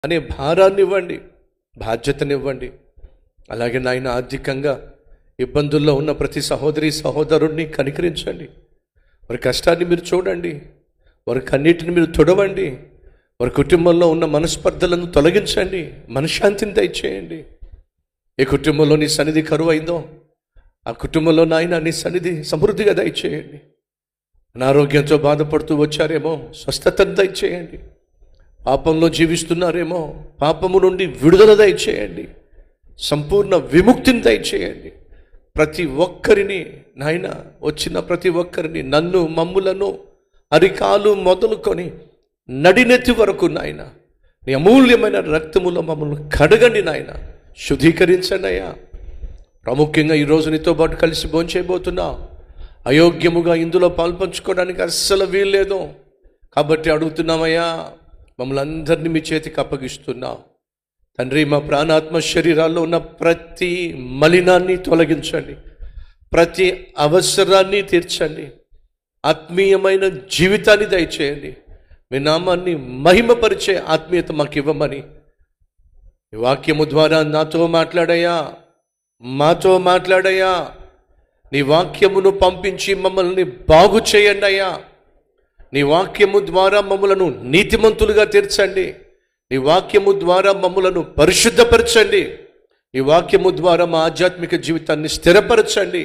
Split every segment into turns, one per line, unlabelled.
అనే భారాన్ని ఇవ్వండి, బాధ్యతనివ్వండి. అలాగే నాయన ఆర్థికంగా ఇబ్బందుల్లో ఉన్న ప్రతి సహోదరి సహోదరుణ్ణి కనికరించండి. వారి కష్టాన్ని మీరు చూడండి, వారి కన్నీటిని మీరు తొడవండి. వారి కుటుంబంలో ఉన్న మనస్పర్ధలను తొలగించండి, మనశ్శాంతిని దయచేయండి. ఏ కుటుంబంలో నీ సన్నిధి కరువు అయిందో ఆ కుటుంబంలో నాయన నీ సన్నిధి సమృద్ధిగా దయచేయండి. అనారోగ్యంతో బాధపడుతూ వచ్చారేమో స్వస్థతను దయచేయండి. పాపంలో జీవిస్తున్నారేమో పాపము నుండి విడుదల దయచేయండి, సంపూర్ణ విముక్తిని దయచేయండి. ప్రతి ఒక్కరిని నాయన, వచ్చిన ప్రతి ఒక్కరిని, నన్ను మమ్ములను అరికాలు మొదలుకొని నడినెత్తి వరకు నాయన నీ అమూల్యమైన రక్తములో మమ్మల్ని కడగండి నాయన, శుద్ధీకరించండి అయ్యా. ప్రాముఖ్యంగా ఈరోజు నీతో పాటు కలిసి భోంచేయబోతున్నా అయోగ్యముగా ఇందులో పాల్పంచుకోవడానికి అస్సలు వీల్లేదు. కాబట్టి అడుగుతున్నామయ్యా, మమ్మల్ని అందరినీ మీ చేతికి అప్పగిస్తున్నా తండ్రి. మా ప్రాణాత్మ శరీరాల్లో ఉన్న ప్రతి మలినాన్ని తొలగించండి, ప్రతి అవసరాన్ని తీర్చండి, ఆత్మీయమైన జీవితాన్ని దయచేయండి. మీ నామాన్ని మహిమపరిచే ఆత్మీయత మాకు ఇవ్వమని ఈ వాక్యము ద్వారా నాతో మాట్లాడయ్యా, మాతో మాట్లాడయ్యా. నీ వాక్యమును పంపించి మమ్మల్ని బాగు చేయండి అయ్యా. నీ వాక్యము ద్వారా మమ్మలను నీతిమంతులుగా తీర్చండి. నీ వాక్యము ద్వారా మమ్మలను పరిశుద్ధపరచండి. నీ వాక్యము ద్వారా మా ఆధ్యాత్మిక జీవితాన్ని స్థిరపరచండి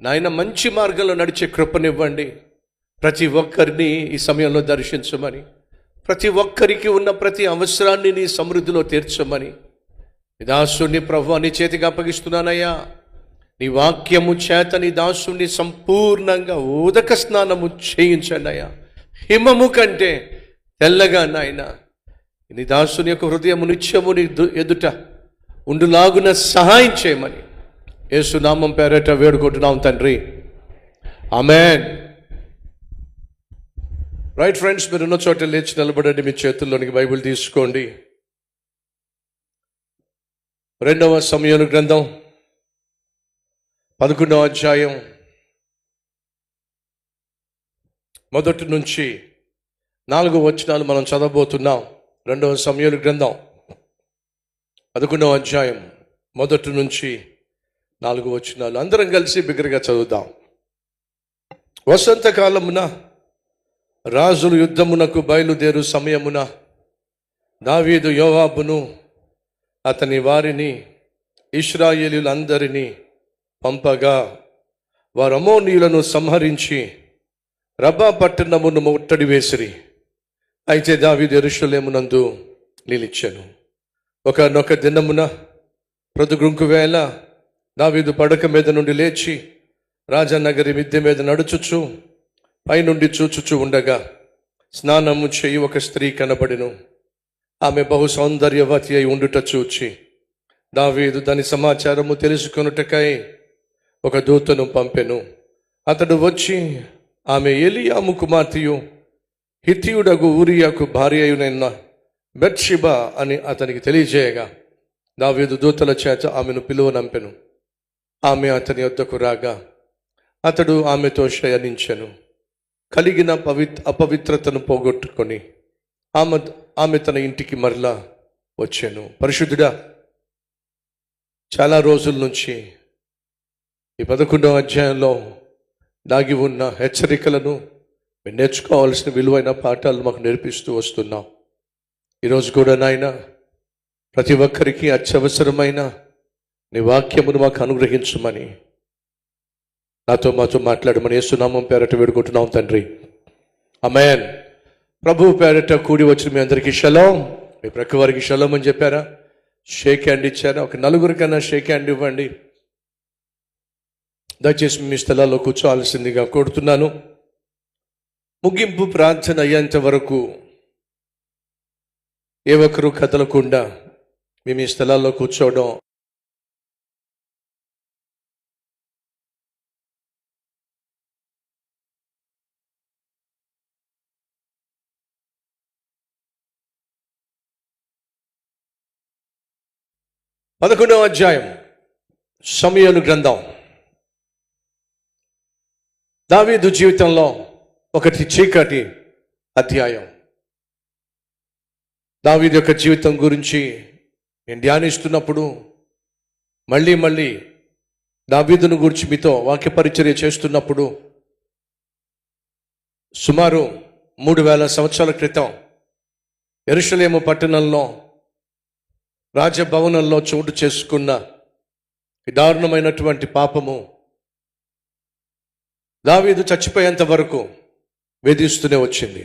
నాయన. మంచి మార్గంలో నడిచే కృపనివ్వండి. ప్రతి ఒక్కరిని ఈ సమయంలో దర్శించమని, ప్రతి ఒక్కరికి ఉన్న ప్రతి అవసరాన్ని నీ సమృద్ధిలో తీర్చమని నీ దాసుని ప్రభువా నీ చేతికి అప్పగిస్తున్నానయ్యా. నీ వాక్యము చేత నీ దాసుని సంపూర్ణంగా ఉదక స్నానము చేయించండి అయ్యా. హిమము కంటే తెల్లగా నాయన నీ దాసుని యొక్క హృదయము నిత్యము నీ ఎదుట ఉండులాగున సహాయం చేయమని యేసు నామం పేరట వేడుకుంటున్నాం తండ్రి, ఆమేన్. రైట్ ఫ్రెండ్స్, మీరు ఉన్న చోట లేచి నిలబడండి. మీ చేతుల్లోనికి బైబిల్ తీసుకోండి. 2వ సమూయేలు గ్రంథం 11వ అధ్యాయం 1 నుంచి 4 వచనాలు మనం చదవబోతున్నాం. 2వ సమూయేలు గ్రంథం 11వ అధ్యాయం 1 నుంచి 4 వచనాలు అందరం కలిసి బిగ్గరగా చదువుదాం. వసంతకాలమున రాజులు యుద్ధమునకు బయలుదేరు సమయమున దావీదు యోవాబును అతని వారిని ఇశ్రాయేలీయులందరినీ పంపగా వారు అమ్మోనీయులను సంహరించి రబ్బా పట్టణమును ముట్టడి వేసిరి. అయితే దావీదు యెరూషలేమునందు నిలిచెను. ఒకనొక దినమున ప్రొద్దుగుంకు వేళ దావీదు పడక మీద నుండి లేచి రాజనగరి మిద్దె మీద నడుచుచు పైనుండి చూచుచూ ఉండగా స్నానము చేయి ఒక స్త్రీ కనబడెను. ఆమె బహు సౌందర్యవతి అయి ఉండుట చూచి దావీదు దాని సమాచారము తెలుసుకొనుటకై ఒక దూతను పంపెను. అతడు వచ్చి ఆమె ఎలీయాము కుమార్తెయు హిత్తీయుడగు ఊరియాకు భార్య అయిన బెత్షెబా అని అతనికి తెలియజేయగా దావీదు దూతల చేత ఆమెను పిలువనంపెను. ఆమె అతని వద్దకు రాగా అతడు ఆమెతో శయనించెను. కలిగిన అపవిత్రతను పోగొట్టుకొని ఆమె తన ఇంటికి మరలా వచ్చాను. పరిశుద్ధుడా, చాలా రోజుల నుంచి ఈ 11వ అధ్యాయంలో దాగి ఉన్న హెచ్చరికలను మేము నేర్చుకోవాల్సిన విలువైన పాఠాలు మాకు నేర్పిస్తూ వస్తున్నాం. ఈరోజు కూడా నాయన ప్రతి ఒక్కరికి అత్యవసరమైన నీ వాక్యమును మాకు అనుగ్రహించమని మాతో మాట్లాడమని యేసు నామం పేరట వేడుకుంటున్నాం తండ్రి, ఆమేన్. ప్రభువు పేరట కూడి వచ్చిన మీ అందరికీ షలోం. మీ ప్రక్క వారికి షలోం అని చెప్పారా? షేక్ హ్యాండ్ ఇచ్చారా? ఒక నలుగురికన్నా షేక్ హ్యాండ్ ఇవ్వండి. దయచేసి మీ స్థలాల్లో కూర్చోవాల్సిందిగా కోరుతున్నాను. ముగింపు ప్రార్థన అయ్యేంత వరకు ఏ ఒక్కరూ కదలకుండా మీ స్థలాల్లో కూర్చోవడం పదకొండవ అధ్యాయం సమూయేలు గ్రంథం. దావీదు జీవితంలో ఒకటి చీకటి అధ్యాయం. దావీదు యొక్క జీవితం గురించి నేను ధ్యానిస్తున్నప్పుడు మళ్ళీ దావీదును గురించి మీతో వాక్య పరిచర్య చేస్తున్నప్పుడు సుమారు 3000 సంవత్సరాల క్రితం యెరూషలేము పట్టణంలో రాజభవనంలో చోటు చేసుకున్న దారుణమైనటువంటి పాపము దావీదు చచ్చిపోయేంత వరకు వేధిస్తూనే వచ్చింది,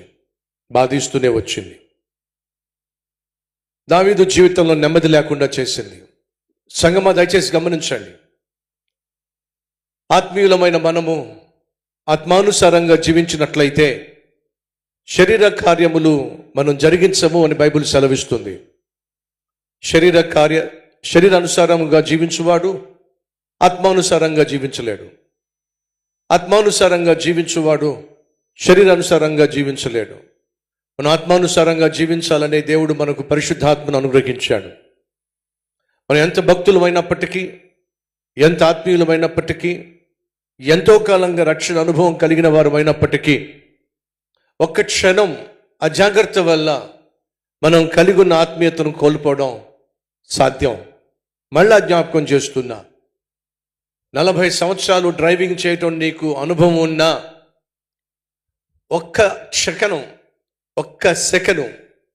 బాధిస్తూనే వచ్చింది. దావీదు జీవితంలో నెమ్మది లేకుండా చేసింది. సంగమా, దయచేసి గమనించండి. ఆత్మీయులమైన మనము ఆత్మానుసారంగా జీవించినట్లయితే శరీర కార్యములు మనం జరిగించము అని బైబిల్ సెలవిస్తుంది. శరీరానుసారంగా జీవించువాడు ఆత్మానుసారంగా జీవించలేడు. ఆత్మానుసారంగా జీవించువాడు శరీరానుసారంగా జీవించలేడు. మనం ఆత్మానుసారంగా జీవించాలనే దేవుడు మనకు పరిశుద్ధాత్మను అనుగ్రహించాడు. మనం ఎంత భక్తులమైనప్పటికీ, ఎంత ఆత్మీయులమైనప్పటికీ, ఎంతో కాలంగా రక్షణ అనుభవం కలిగిన వారమైనప్పటికీ ఒక్క క్షణం అజాగ్రత్త వల్ల మనం కలిగి ఉన్న ఆత్మీయతను కోల్పోవడం సాధ్యం. మళ్ళా జ్ఞాపకం చేస్తున్నా, 40 సంవత్సరాలు డ్రైవింగ్ చేయటం నీకు అనుభవం ఉన్నా ఒక్క సెకను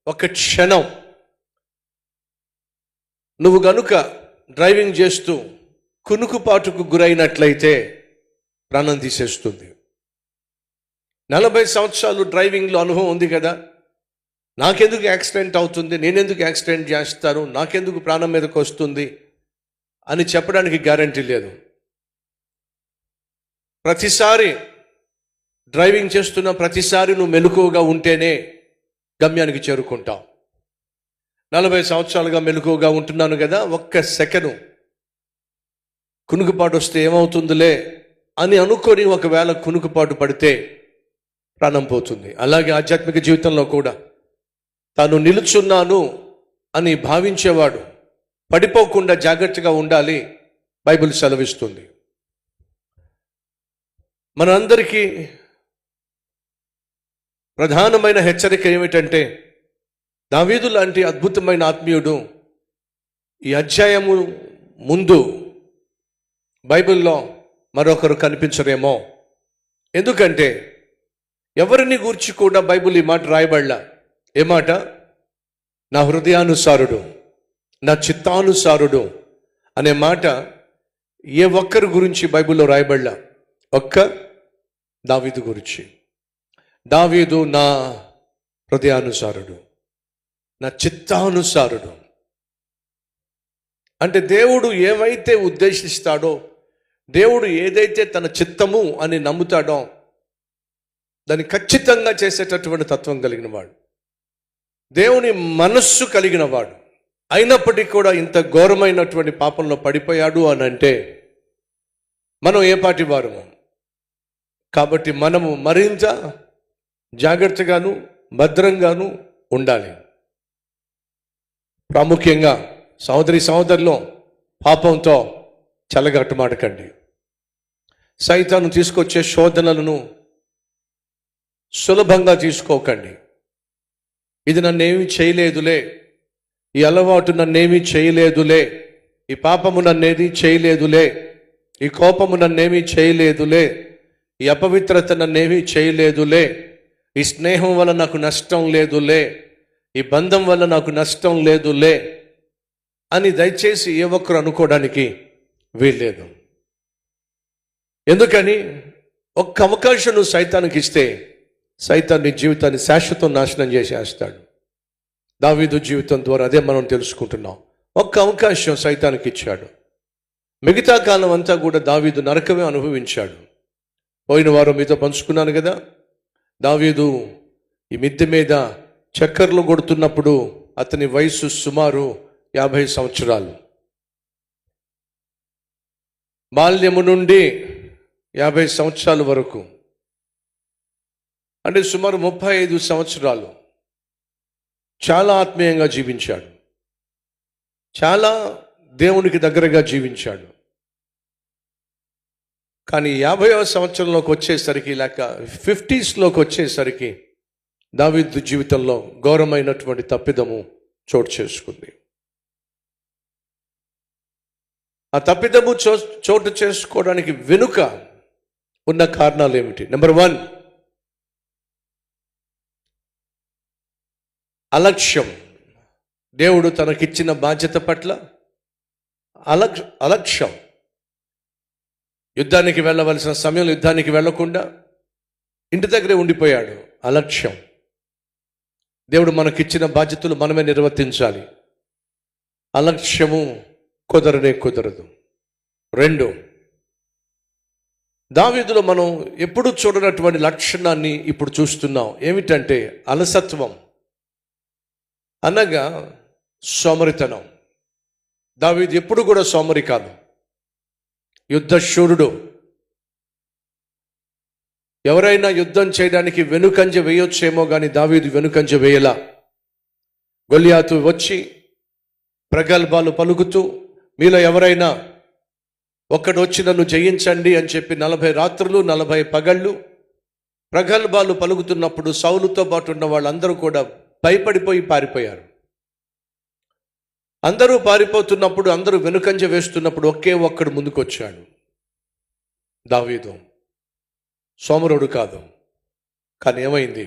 ఒక్క క్షణం నువ్వు గనుక డ్రైవింగ్ చేస్తూ కునుకుపాటుకు గురైనట్లయితే ప్రాణం తీసేస్తుంది. 40 సంవత్సరాలు డ్రైవింగ్లో అనుభవం ఉంది కదా, నాకెందుకు యాక్సిడెంట్ అవుతుంది, నేనెందుకు యాక్సిడెంట్ చేస్తాను, నాకెందుకు ప్రాణం మీదకి వస్తుంది అని చెప్పడానికి గ్యారంటీ లేదు. ప్రతిసారి డ్రైవింగ్ చేస్తున్న ప్రతిసారి నువ్వు మెలకువగా ఉంటేనే గమ్యానికి చేరుకుంటావు. 40 సంవత్సరాలుగా మెలకువగా ఉంటున్నాను కదా, ఒక్క సెకను కునుకుపాటు వస్తే ఏమవుతుందిలే అని అనుకొని ఒకవేళ కునుకుపాటు పడితే ప్రాణం పోతుంది. అలాగే ఆధ్యాత్మిక జీవితంలో కూడా తాను నిలుచున్నాను అని భావించేవాడు పడిపోకుండా జాగ్రత్తగా ఉండాలి, బైబిల్ సెలవిస్తుంది. మనందరికీ ప్రధానమైన హెచ్చరిక ఏమిటంటే, దావీదు లాంటి అద్భుతమైన ఆత్మీయుడు ఈ అధ్యాయము ముందు బైబిల్లో మరొకరు కనిపించరేమో. ఎందుకంటే ఎవరిని గూర్చి కూడా బైబిల్ ఈ మాట రాయబడలా. ఏ మాట? నా హృదయానుసారుడు, నా చిత్తానుసారుడు అనే మాట ఏ ఒక్కరి గురించి బైబిల్లో రాయబడలా. ఒక్క దావీదు గురించి. దావీదు నా హృదయానుసారుడు, నా చిత్తానుసారుడు. అంటే దేవుడు ఏమైతే ఉద్దేశిస్తాడో, దేవుడు ఏదైతే తన చిత్తము అని నమ్ముతాడో దాన్ని ఖచ్చితంగా చేసేటటువంటి తత్వం కలిగిన వాడు, దేవుని మనస్సు కలిగిన వాడు. అయినప్పటికీ కూడా ఇంత ఘోరమైనటువంటి పాపంలో పడిపోయాడు అని అంటే మనం ఏ పాటి వారము? కాబట్టి మనము మరింత జాగ్రత్తగాను భద్రంగాను ఉండాలి. ప్రాముఖ్యంగా సహోదరులు, పాపంతో చెలగట్టమాడకండి. సైతాను తీసుకొచ్చే శోధనలను సులభంగా తీసుకోకండి. ఇది నన్నేమీ చేయలేదులే, ఈ అలవాటు నన్నేమీ చేయలేదులే, ఈ పాపము నన్నేది చేయలేదులే, ఈ కోపము నన్నేమీ చేయలేదులే, ఈ అపవిత్రత నన్నేమీ చేయలేదులే, ఈ స్నేహం వల్ల నాకు నష్టం లేదులే, ఈ బంధం వల్ల నాకు నష్టం లేదులే అని దయచేసి ఏ ఒక్కరు అనుకోవడానికి వీల్లేదు. ఎందుకని? ఒక్క అవకాశం నువ్వు సైతానికి ఇస్తే సైతాన్ని జీవితాన్ని శాశ్వతం నాశనం చేసేస్తాడు. దావీదు జీవితం ద్వారా అదే మనం తెలుసుకుంటున్నాం. ఒక్క అవకాశం సైతానికి ఇచ్చాడు. మిగతా కాలం అంతా కూడా దావీదు నరకమే అనుభవించాడు. పోయిన వారం మీతో పంచుకున్నాను కదా, దావీదు ఈ మిద్దె మీద చక్కర్లు కొడుతున్నప్పుడు అతని వయసు సుమారు 50 సంవత్సరాలు. బాల్యము నుండి 50 సంవత్సరాల వరకు, అంటే సుమారు 35 సంవత్సరాలు చాలా ఆత్మీయంగా జీవించాడు, చాలా దేవునికి దగ్గరగా జీవించాడు. కానీ 50వ సంవత్సరంలోకి వచ్చేసరికి, లేక 50స్లోకి వచ్చేసరికి దావీదు జీవితంలో ఘోరమైనటువంటి తప్పిదము చోటు చేసుకుంది. ఆ తప్పిదము చోటు చేసుకోవడానికి వెనుక ఉన్న కారణాలు ఏమిటి? నెంబర్ 1, అలక్ష్యం. దేవుడు తనకిచ్చిన బాధ్యత పట్ల అలక్ష్యం. యుద్ధానికి వెళ్ళవలసిన సమయంలో యుద్ధానికి వెళ్లకుండా ఇంటి దగ్గరే ఉండిపోయాడు. అలక్ష్యం. దేవుడు మనకిచ్చిన బాధ్యతలు మనమే నిర్వర్తించాలి. అలక్ష్యము కుదరదు. 2, దావీదులో మనం ఎప్పుడు చూడనటువంటి లక్షణాన్ని ఇప్పుడు చూస్తున్నాం. ఏమిటంటే అలసత్వం, అనగా సోమరితనం. దావీదు ఎప్పుడు కూడా సోమరి కాదు, యుద్ధశూరుడు. ఎవరైనా యుద్ధం చేయడానికి వెనుకంజ వేయొచ్చేమో కానీ దావీదు వెనుకంజ వేయలా. గొల్లియాతు వచ్చి ప్రగల్భాలు పలుకుతూ, మీలో ఎవరైనా ఒక్కడు వచ్చి నన్ను జయించండి అని చెప్పి 40 రాత్రులు 40 పగళ్ళు ప్రగల్భాలు పలుకుతున్నప్పుడు సౌలుతో పాటు ఉన్న వాళ్ళందరూ కూడా భయపడిపోయి పారిపోయారు. అందరూ పారిపోతున్నప్పుడు, అందరూ వెనుకంజ వేస్తున్నప్పుడు ఒకే ఒక్కడు ముందుకొచ్చాడు. దావీదు సోమరుడు కాదు, కానీ ఏమైంది?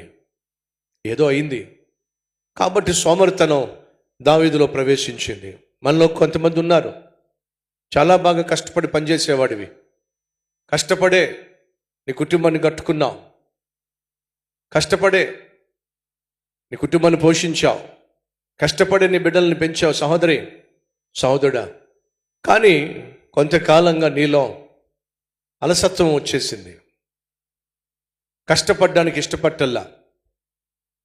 ఏదో అయింది. కాబట్టి సోమరితనం దావీదులో ప్రవేశించింది. మనలో కొంతమంది ఉన్నారు, చాలా బాగా కష్టపడి పనిచేసేవాడివి, కష్టపడే నీ కుటుంబాన్ని కట్టుకున్నావు, కష్టపడే నీ కుటుంబాన్ని పోషించావు, కష్టపడి నీ బిడ్డల్ని పెంచావు, సహోదరి సహోదరుడా. కానీ కొంతకాలంగా నీలో అలసత్వం వచ్చేసింది. కష్టపడడానికి ఇష్టపట్టల్లా,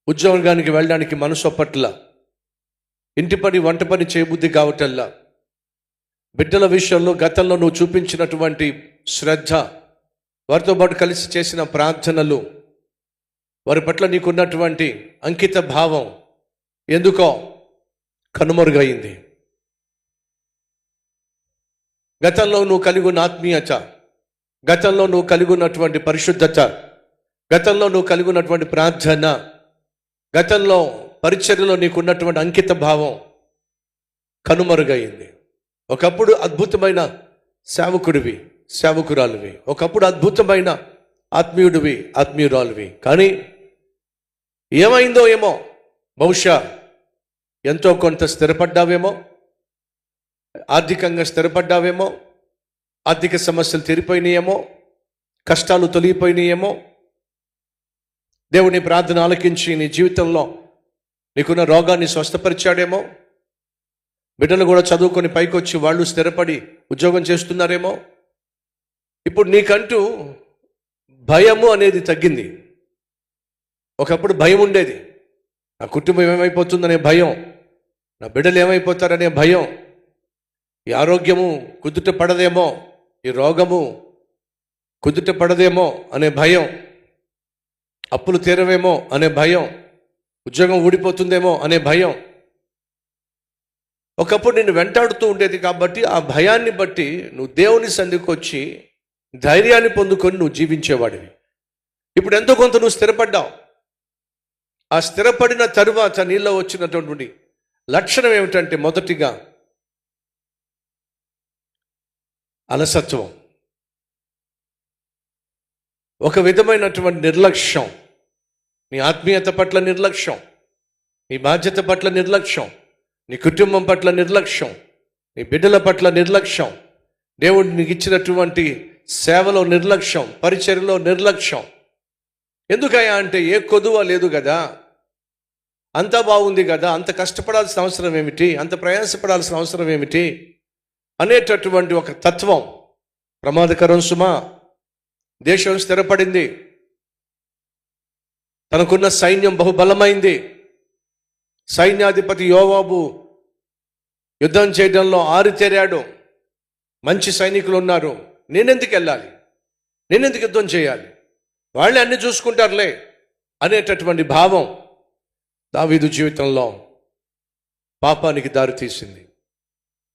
ఉద్యోగానికి వెళ్ళడానికి మనసు ఒప్పట్లా, ఇంటి పని వంట పని చేయబుద్ధి కావటల్లా, బిడ్డల విషయంలో గతంలో నువ్వు చూపించినటువంటి శ్రద్ధ, వారితో పాటు కలిసి చేసిన ప్రార్థనలు, వారి పట్ల నీకున్నటువంటి అంకిత భావం ఎందుకో కనుమరుగైంది. గతంలో నువ్వు కలిగి ఉన్న ఆత్మీయత, గతంలో నువ్వు కలిగి ఉన్నటువంటి పరిశుద్ధత, గతంలో నువ్వు కలిగి ఉన్నటువంటి ప్రార్థన, గతంలో పరిచర్యలో నీకున్నటువంటి అంకిత భావం కనుమరుగైంది. ఒకప్పుడు అద్భుతమైన సేవకుడివి, సేవకురాలివి, ఒకప్పుడు అద్భుతమైన ఆత్మీయుడివి, ఆత్మీయురాలివి. కానీ ఏమైందో ఏమో, బహుశా ఎంతో కొంత స్థిరపడ్డావేమో, ఆర్థికంగా స్థిరపడ్డావేమో, ఆర్థిక సమస్యలు తీరిపోయినాయేమో, కష్టాలు తొలగిపోయినాయేమో, దేవుని ప్రార్థన ఆలకించి నీ జీవితంలో నీకున్న రోగాన్ని స్వస్థపరిచాడేమో, బిడ్డలు కూడా చదువుకొని పైకి వచ్చి వాళ్ళు స్థిరపడి ఉద్యోగం చేస్తున్నారేమో. ఇప్పుడు నీకంటూ భయము అనేది తగ్గింది. ఒకప్పుడు భయం ఉండేది, నా కుటుంబం ఏమైపోతుందనే భయం, నా బిడ్డలు ఏమైపోతారనే భయం, ఈ ఆరోగ్యము కుదుట పడదేమో, ఈ రోగము కుదుట పడదేమో అనే భయం, అప్పులు తీరవేమో అనే భయం, ఉద్యోగం ఊడిపోతుందేమో అనే భయం ఒకప్పుడు నిన్ను వెంటాడుతూ ఉండేది. కాబట్టి ఆ భయాన్ని బట్టి నువ్వు దేవుని సన్నిధికి వచ్చి ధైర్యాన్ని పొందుకొని నువ్వు జీవించేవాడివి. ఇప్పుడు ఎంతో కొంత నువ్వు స్థిరపడ్డావు. ఆ స్థిరపడిన తరువాత నీలో వచ్చినటువంటి లక్షణం ఏమిటంటే, మొదటిగా అలసత్వం, ఒక విధమైనటువంటి నిర్లక్ష్యం. నీ ఆత్మీయత పట్ల నిర్లక్ష్యం, నీ బాధ్యత పట్ల నిర్లక్ష్యం, నీ కుటుంబం పట్ల నిర్లక్ష్యం, నీ బిడ్డల పట్ల నిర్లక్ష్యం, దేవుడు నీకు ఇచ్చినటువంటి సేవలో నిర్లక్ష్యం, పరిచర్యలో నిర్లక్ష్యం. ఎందుకయ్యా అంటే, ఏ కొదువ లేదు కదా, అంతా బాగుంది కదా, అంత కష్టపడాల్సిన అవసరం ఏమిటి, అంత ప్రయాసపడాల్సిన అవసరం ఏమిటి అనేటటువంటి ఒక తత్వం ప్రమాదకరం సుమా. దేశం స్థిరపడింది, తనకున్న సైన్యం బహుబలమైంది, సైన్యాధిపతి యోవాబు యుద్ధం చేయడంలో ఆరితేరాడు, మంచి సైనికులు ఉన్నారు, నేనెందుకు వెళ్ళాలి, నేనెందుకు యుద్ధం చేయాలి, వాళ్ళే అన్ని చూసుకుంటారులే అనేటటువంటి భావం దావీదు జీవితంలో పాపానికి దారితీసింది.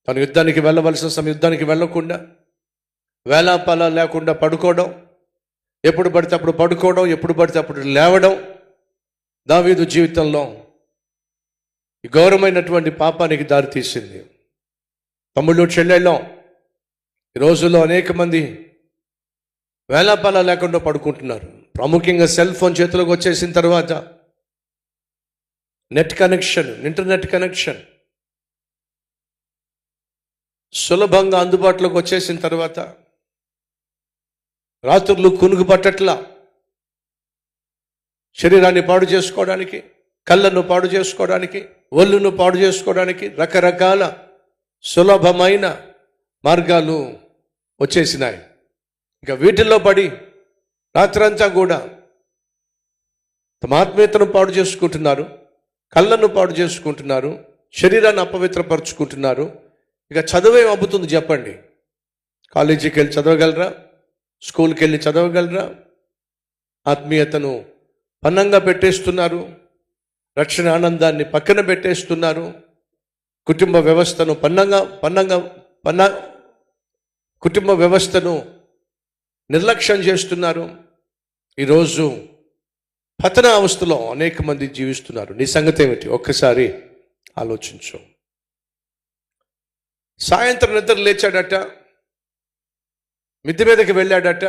తను యుద్ధానికి వెళ్ళవలసిన సమయం యుద్ధానికి వెళ్ళకుండా, వేలాపాల లేకుండా పడుకోవడం, ఎప్పుడు పడితే అప్పుడు పడుకోవడం, ఎప్పుడు పడితే అప్పుడు లేవడం, దావీదు జీవితంలో ఈ ఘోరమైనటువంటి పాపానికి దారితీసింది. తమ్ముళ్ళు చెల్లెళ్ళం, ఈ రోజుల్లో అనేక మంది వేలాపాల లేకుండా పడుకుంటున్నారు. ప్రాముఖ్యంగా సెల్ ఫోన్ చేతిలోకి వచ్చేసిన తర్వాత నెట్ కనెక్షన్, ఇంటర్నెట్ కనెక్షన్ సులభంగా అందుబాటులోకి వచ్చేసిన తర్వాత రాత్రులు కునుగు పట్టట్లా. శరీరాన్ని పాడు చేసుకోవడానికి, కళ్ళను పాడు చేసుకోవడానికి, ఒళ్ళును పాడు చేసుకోవడానికి రకరకాల సులభమైన మార్గాలు వచ్చేసినాయి. ఇక వీటిల్లో పడి రాత్రంతా కూడా తమ ఆత్మీయతను పాడు చేసుకుంటున్నారు, కళ్ళను పాడు చేసుకుంటున్నారు, శరీరాన్ని అపవిత్రపరుచుకుంటున్నారు. ఇక చదువేం అబ్బుతుంది చెప్పండి? కాలేజీకి వెళ్ళి చదవగలరా? స్కూల్కి వెళ్ళి చదవగలరా? ఆత్మీయతను పన్నంగా పెట్టేస్తున్నారు, రక్షణ ఆనందాన్ని పక్కన పెట్టేస్తున్నారు, కుటుంబ వ్యవస్థను కుటుంబ వ్యవస్థను నిర్లక్ష్యం చేస్తున్నారు. ఈరోజు పతన అవస్థలో అనేక మంది జీవిస్తున్నారు. నీ సంగతి ఏమిటి? ఒక్కసారి ఆలోచించు. సాయంత్రం నిద్ర లేచాడట, మిద్దె మీదకి వెళ్ళాడట,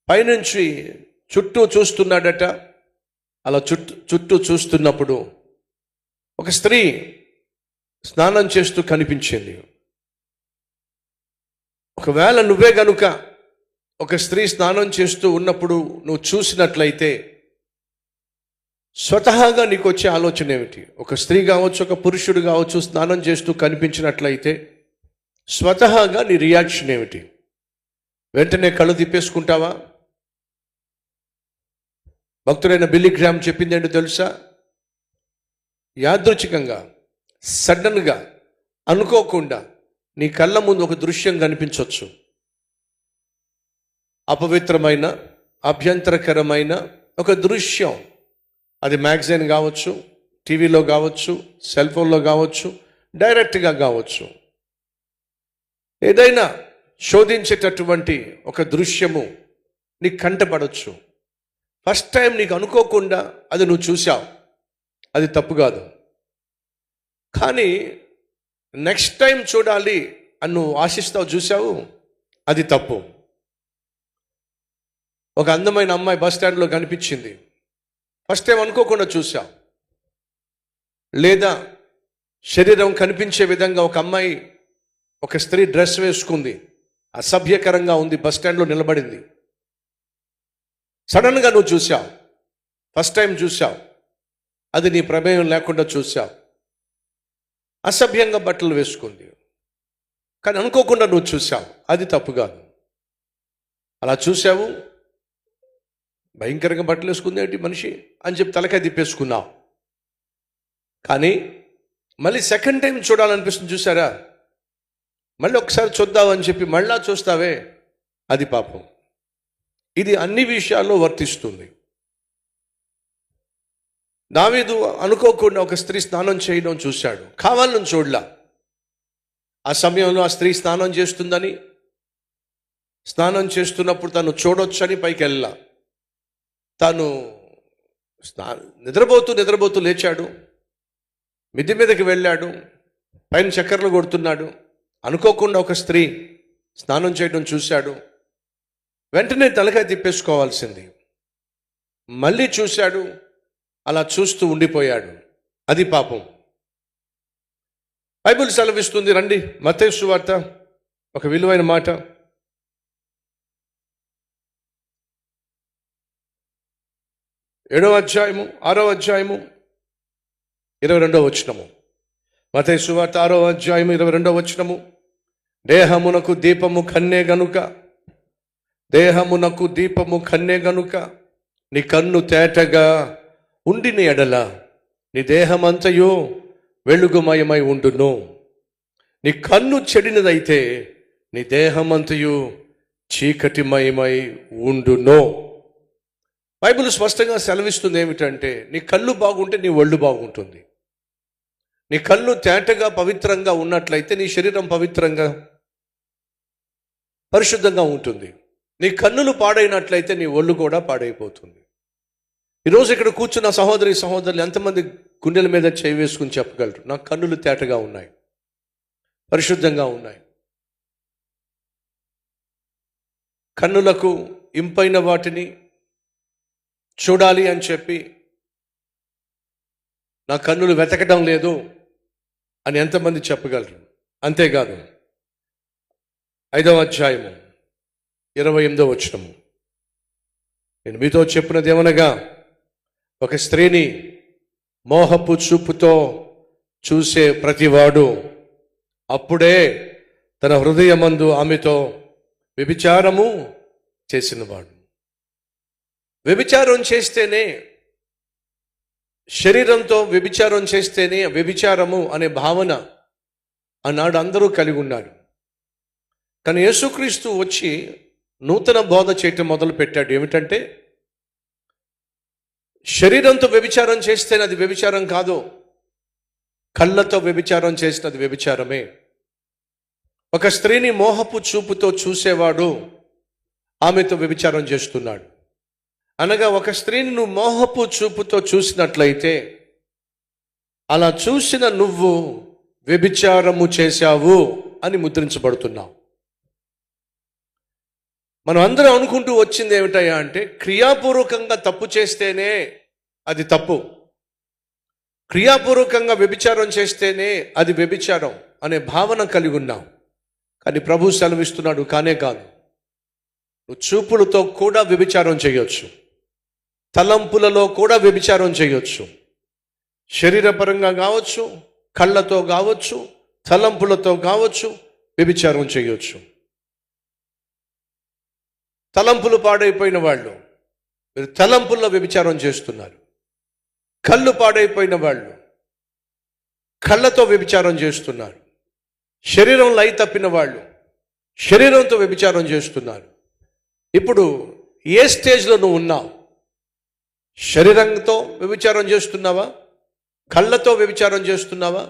పైనుంచి చుట్టూ చూస్తున్నాడట. అలా చుట్టూ చూస్తున్నప్పుడు ఒక స్త్రీ స్నానం చేస్తూ కనిపించింది. ఒకవేళ నువ్వే గనుక ఒక స్త్రీ స్నానం చేస్తూ ఉన్నప్పుడు నువ్వు చూసినట్లయితే స్వతహాగా నీకు వచ్చే ఆలోచన ఏమిటి? ఒక స్త్రీ కావచ్చు, ఒక పురుషుడు కావచ్చు, స్నానం చేస్తూ కనిపించినట్లయితే స్వతహాగా నీ రియాక్షన్ ఏమిటి? వెంటనే కళ్ళు తిప్పేసుకుంటావా? భక్తుడైన బిల్లీ గ్రామ్ చెప్పింది ఏంటో తెలుసా? యాదృచ్ఛికంగా, సడన్గా, అనుకోకుండా నీ కళ్ళ ముందు ఒక దృశ్యం కనిపించవచ్చు. అపవిత్రమైన, అభ్యంతరకరమైన ఒక దృశ్యం. అది మ్యాగజైన్ కావచ్చు, టీవీలో కావచ్చు, సెల్ ఫోన్లో కావచ్చు, డైరెక్ట్గా కావచ్చు. ఏదైనా శోధించేటటువంటి ఒక దృశ్యము నీకు కంటపడవచ్చు. ఫస్ట్ టైం నీకు అనుకోకుండా అది నువ్వు చూసావు, అది తప్పు కాదు. కానీ నెక్స్ట్ టైం చూడాలి అని నువ్వు ఆశిస్తావు, చూసావు, అది తప్పు. ఒక అందమైన అమ్మాయి బస్ స్టాండ్లో కనిపించింది, ఫస్ట్ టైం అనుకోకుండా చూసావు. లేదా శరీరం కనిపించే విధంగా ఒక అమ్మాయి, ఒక స్త్రీ డ్రెస్ వేసుకుంది, అసభ్యకరంగా ఉంది, బస్ స్టాండ్లో నిలబడింది. సడన్గా నువ్వు చూసావు, ఫస్ట్ టైం చూసావు, అది నీ ప్రమేయం లేకుండా చూసావు. అసభ్యంగా బట్టలు వేసుకుంది, కానీ అనుకోకుండా నువ్వు చూసావు, అది తప్పు కాదు. అలా చూసావు, భయంకరంగా బట్టలు వేసుకుంది ఏంటి మనిషి అని చెప్పి తలకాయ తిప్పేసుకున్నావు. కానీ మళ్ళీ సెకండ్ టైం చూడాలనిపిస్తుంది, చూసారా? మళ్ళీ ఒకసారి చూద్దామని చెప్పి మళ్ళా చూస్తావే, అది పాపం. ఇది అన్ని విషయాల్లో వర్తిస్తుంది. దావీదు అనుకోకుండా ఒక స్త్రీ స్నానం చేయడం చూశాడు, కావాలని చూడలా. ఆ సమయంలో ఆ స్త్రీ స్నానం చేస్తుందని, స్నానం చేస్తున్నప్పుడు తను చూడొచ్చని పైకి వెళ్ళా. తాను నిద్రపోతూ లేచాడు, మిద్దె మీదకి వెళ్ళాడు, పైన చక్కర్లు కొడుతున్నాడు. అనుకోకుండా ఒక స్త్రీ స్నానం చేయడం చూశాడు, వెంటనే తలకాయ తిప్పేసుకోవాల్సింది. మళ్ళీ చూశాడు, అలా చూస్తూ ఉండిపోయాడు, అది పాపం. బైబిల్ సెలవిస్తుంది, రండి మత్తయి సువార్త, ఒక విలువైన మాట. ఏడవ అధ్యాయము 6వ అధ్యాయము 22వ వచనము. మత్తయి సువార్త 6వ అధ్యాయము 22వ వచనము. దేహమునకు దీపము కన్నే గనుక, దేహమునకు దీపము కన్నే గనుక నీ కన్ను తేటగా ఉండిన ఎడల నీ దేహమంతయు వెలుగుమయమై ఉండును. నీ కన్ను చెడినదైతే నీ దేహమంతయు చీకటిమయమై ఉండును. బైబిల్ స్పష్టంగా సెలవిస్తుంది ఏమిటంటే, నీ కళ్ళు బాగుంటే నీ ఒళ్ళు బాగుంటుంది. నీ కళ్ళు తేటగా పవిత్రంగా ఉన్నట్లయితే నీ శరీరం పవిత్రంగా పరిశుద్ధంగా ఉంటుంది. నీ కన్నులు పాడైనట్లయితే నీ ఒళ్ళు కూడా పాడైపోతుంది. ఈరోజు ఇక్కడ కూర్చున్న సహోదరి సహోదరులు ఎంతమంది గుండెల మీద చేయి వేసుకుని చెప్పగలరు, నా కన్నులు తేటగా ఉన్నాయి, పరిశుద్ధంగా ఉన్నాయి, కన్నులకు ఇంపైన వాటిని చూడాలి అని చెప్పి నా కన్నులు వెతకడం లేదు అని ఎంతమంది చెప్పగలరు? అంతేకాదు 5వ అధ్యాయము 28వ వచనము, నేను మీతో చెప్పినది ఏమనగా, ఒక స్త్రీని మోహపు చూపుతో చూసే ప్రతివాడు అప్పుడే తన హృదయమందు ఆమెతో వ్యభిచారము చేసినవాడు. వ్యభిచారం చేస్తేనే, శరీరంతో వ్యభిచారం చేస్తేనే వ్యభిచారము అనే భావన ఆనాడు అందరూ కలిగి ఉన్నారు. కానీ యేసుక్రీస్తు వచ్చి నూతన బోధ చేయటం మొదలు పెట్టాడు. ఏమిటంటే, శరీరంతో వ్యభిచారం చేస్తేనే అది వ్యభిచారం కాదు, కళ్ళతో వ్యభిచారం చేసినది వ్యభిచారమే. ఒక స్త్రీని మోహపు చూపుతో చూసేవాడు ఆమెతో వ్యభిచారం చేస్తున్నాడు. అనగా ఒక స్త్రీని నువ్వు మోహపు చూపుతో చూసినట్లయితే, అలా చూసిన నువ్వు వ్యభిచారము చేశావు అని ముద్రించబడుతున్నావు. మనం అందరం అనుకుంటూ వచ్చింది ఏమిటయ్యా అంటే, క్రియాపూర్వకంగా తప్పు చేస్తేనే అది తప్పు, క్రియాపూర్వకంగా వ్యభిచారం చేస్తేనే అది వ్యభిచారం అనే భావన కలిగి ఉన్నాం. కానీ ప్రభు సెలవిస్తున్నాడు, కానే కాదు. నువ్వు చూపులతో కూడా వ్యభిచారం చేయొచ్చు, తలంపులలో కూడా వ్యభిచారం చేయొచ్చు. శరీరపరంగా కావచ్చు, కళ్ళతో కావచ్చు, తలంపులతో కావచ్చు, వ్యభిచారం చేయొచ్చు. తలంపులు పాడైపోయిన వాళ్ళు మీరు తలంపుల్లో వ్యభిచారం చేస్తున్నారు. కళ్ళు పాడైపోయిన వాళ్ళు కళ్ళతో వ్యభిచారం చేస్తున్నారు. శరీరం లై తప్పిన వాళ్ళు శరీరంతో వ్యభిచారం చేస్తున్నారు. ఇప్పుడు ఏ స్టేజ్లో నువ్వు ఉన్నావు? శరీరంతో వ్యభిచారం చేస్తున్నావా? కళ్ళతో వ్యభిచారం చేస్తున్నావా?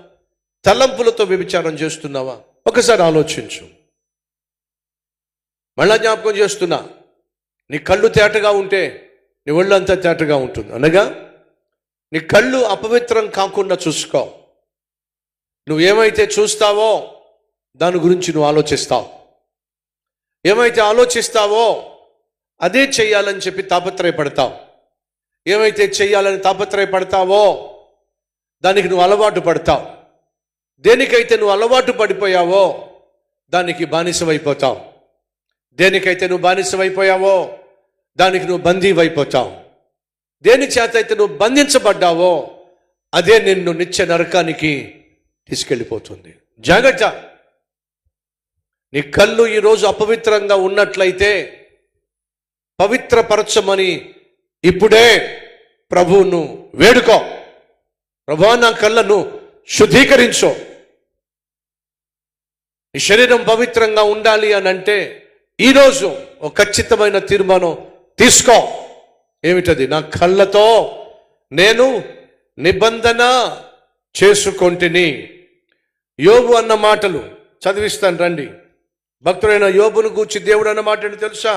తలంపులతో వ్యభిచారం చేస్తున్నావా? ఒకసారి ఆలోచించు. మళ్ళా జ్ఞాపకం చేస్తున్నా, నీ కళ్ళు తేటగా ఉంటే నీ ఒళ్ళు అంతా తేటగా ఉంటుంది. అనగా నీ కళ్ళు అపవిత్రం కాకుండా చూసుకో. నువ్వు ఏమైతే చూస్తావో దాని గురించి నువ్వు ఆలోచిస్తావు. ఏమైతే ఆలోచిస్తావో అదే చెయ్యాలని చెప్పి తాపత్రయపడతావు. ఏమైతే చెయ్యాలని తాపత్రయపడతావో దానికి నువ్వు అలవాటు పడతావు. దేనికైతే నువ్వు అలవాటు పడిపోయావో దానికి బానిసమైపోతావు. దేనికైతే నువ్వు బానిసమైపోయావో దానికి నువ్వు బందీవైపోతావు. దేని చేత అయితే నువ్వు బంధించబడ్డావో అదే నిన్ను నిత్య నరకానికి తీసుకెళ్ళిపోతుంది. జాగ్రత్త. నీ కళ్ళు ఈరోజు అపవిత్రంగా ఉన్నట్లయితే పవిత్రపరచమని ఇప్పుడే ప్రభువును వేడుకో. ప్రభువా, నా కళ్ళను శుద్ధీకరించు. నీ శరీరం పవిత్రంగా ఉండాలి అని అంటే ఈరోజు ఒక ఖచ్చితమైన తీర్మానం తీసుకో. ఏమిటది? నా కళ్ళతో నేను నిబంధన చేసుకొంటిని. యోబు అన్న మాటలు చదివిస్తాను రండి. భక్తుడైన యోబును గూర్చి దేవుడు అన్న మాట ఏంటి తెలుసా?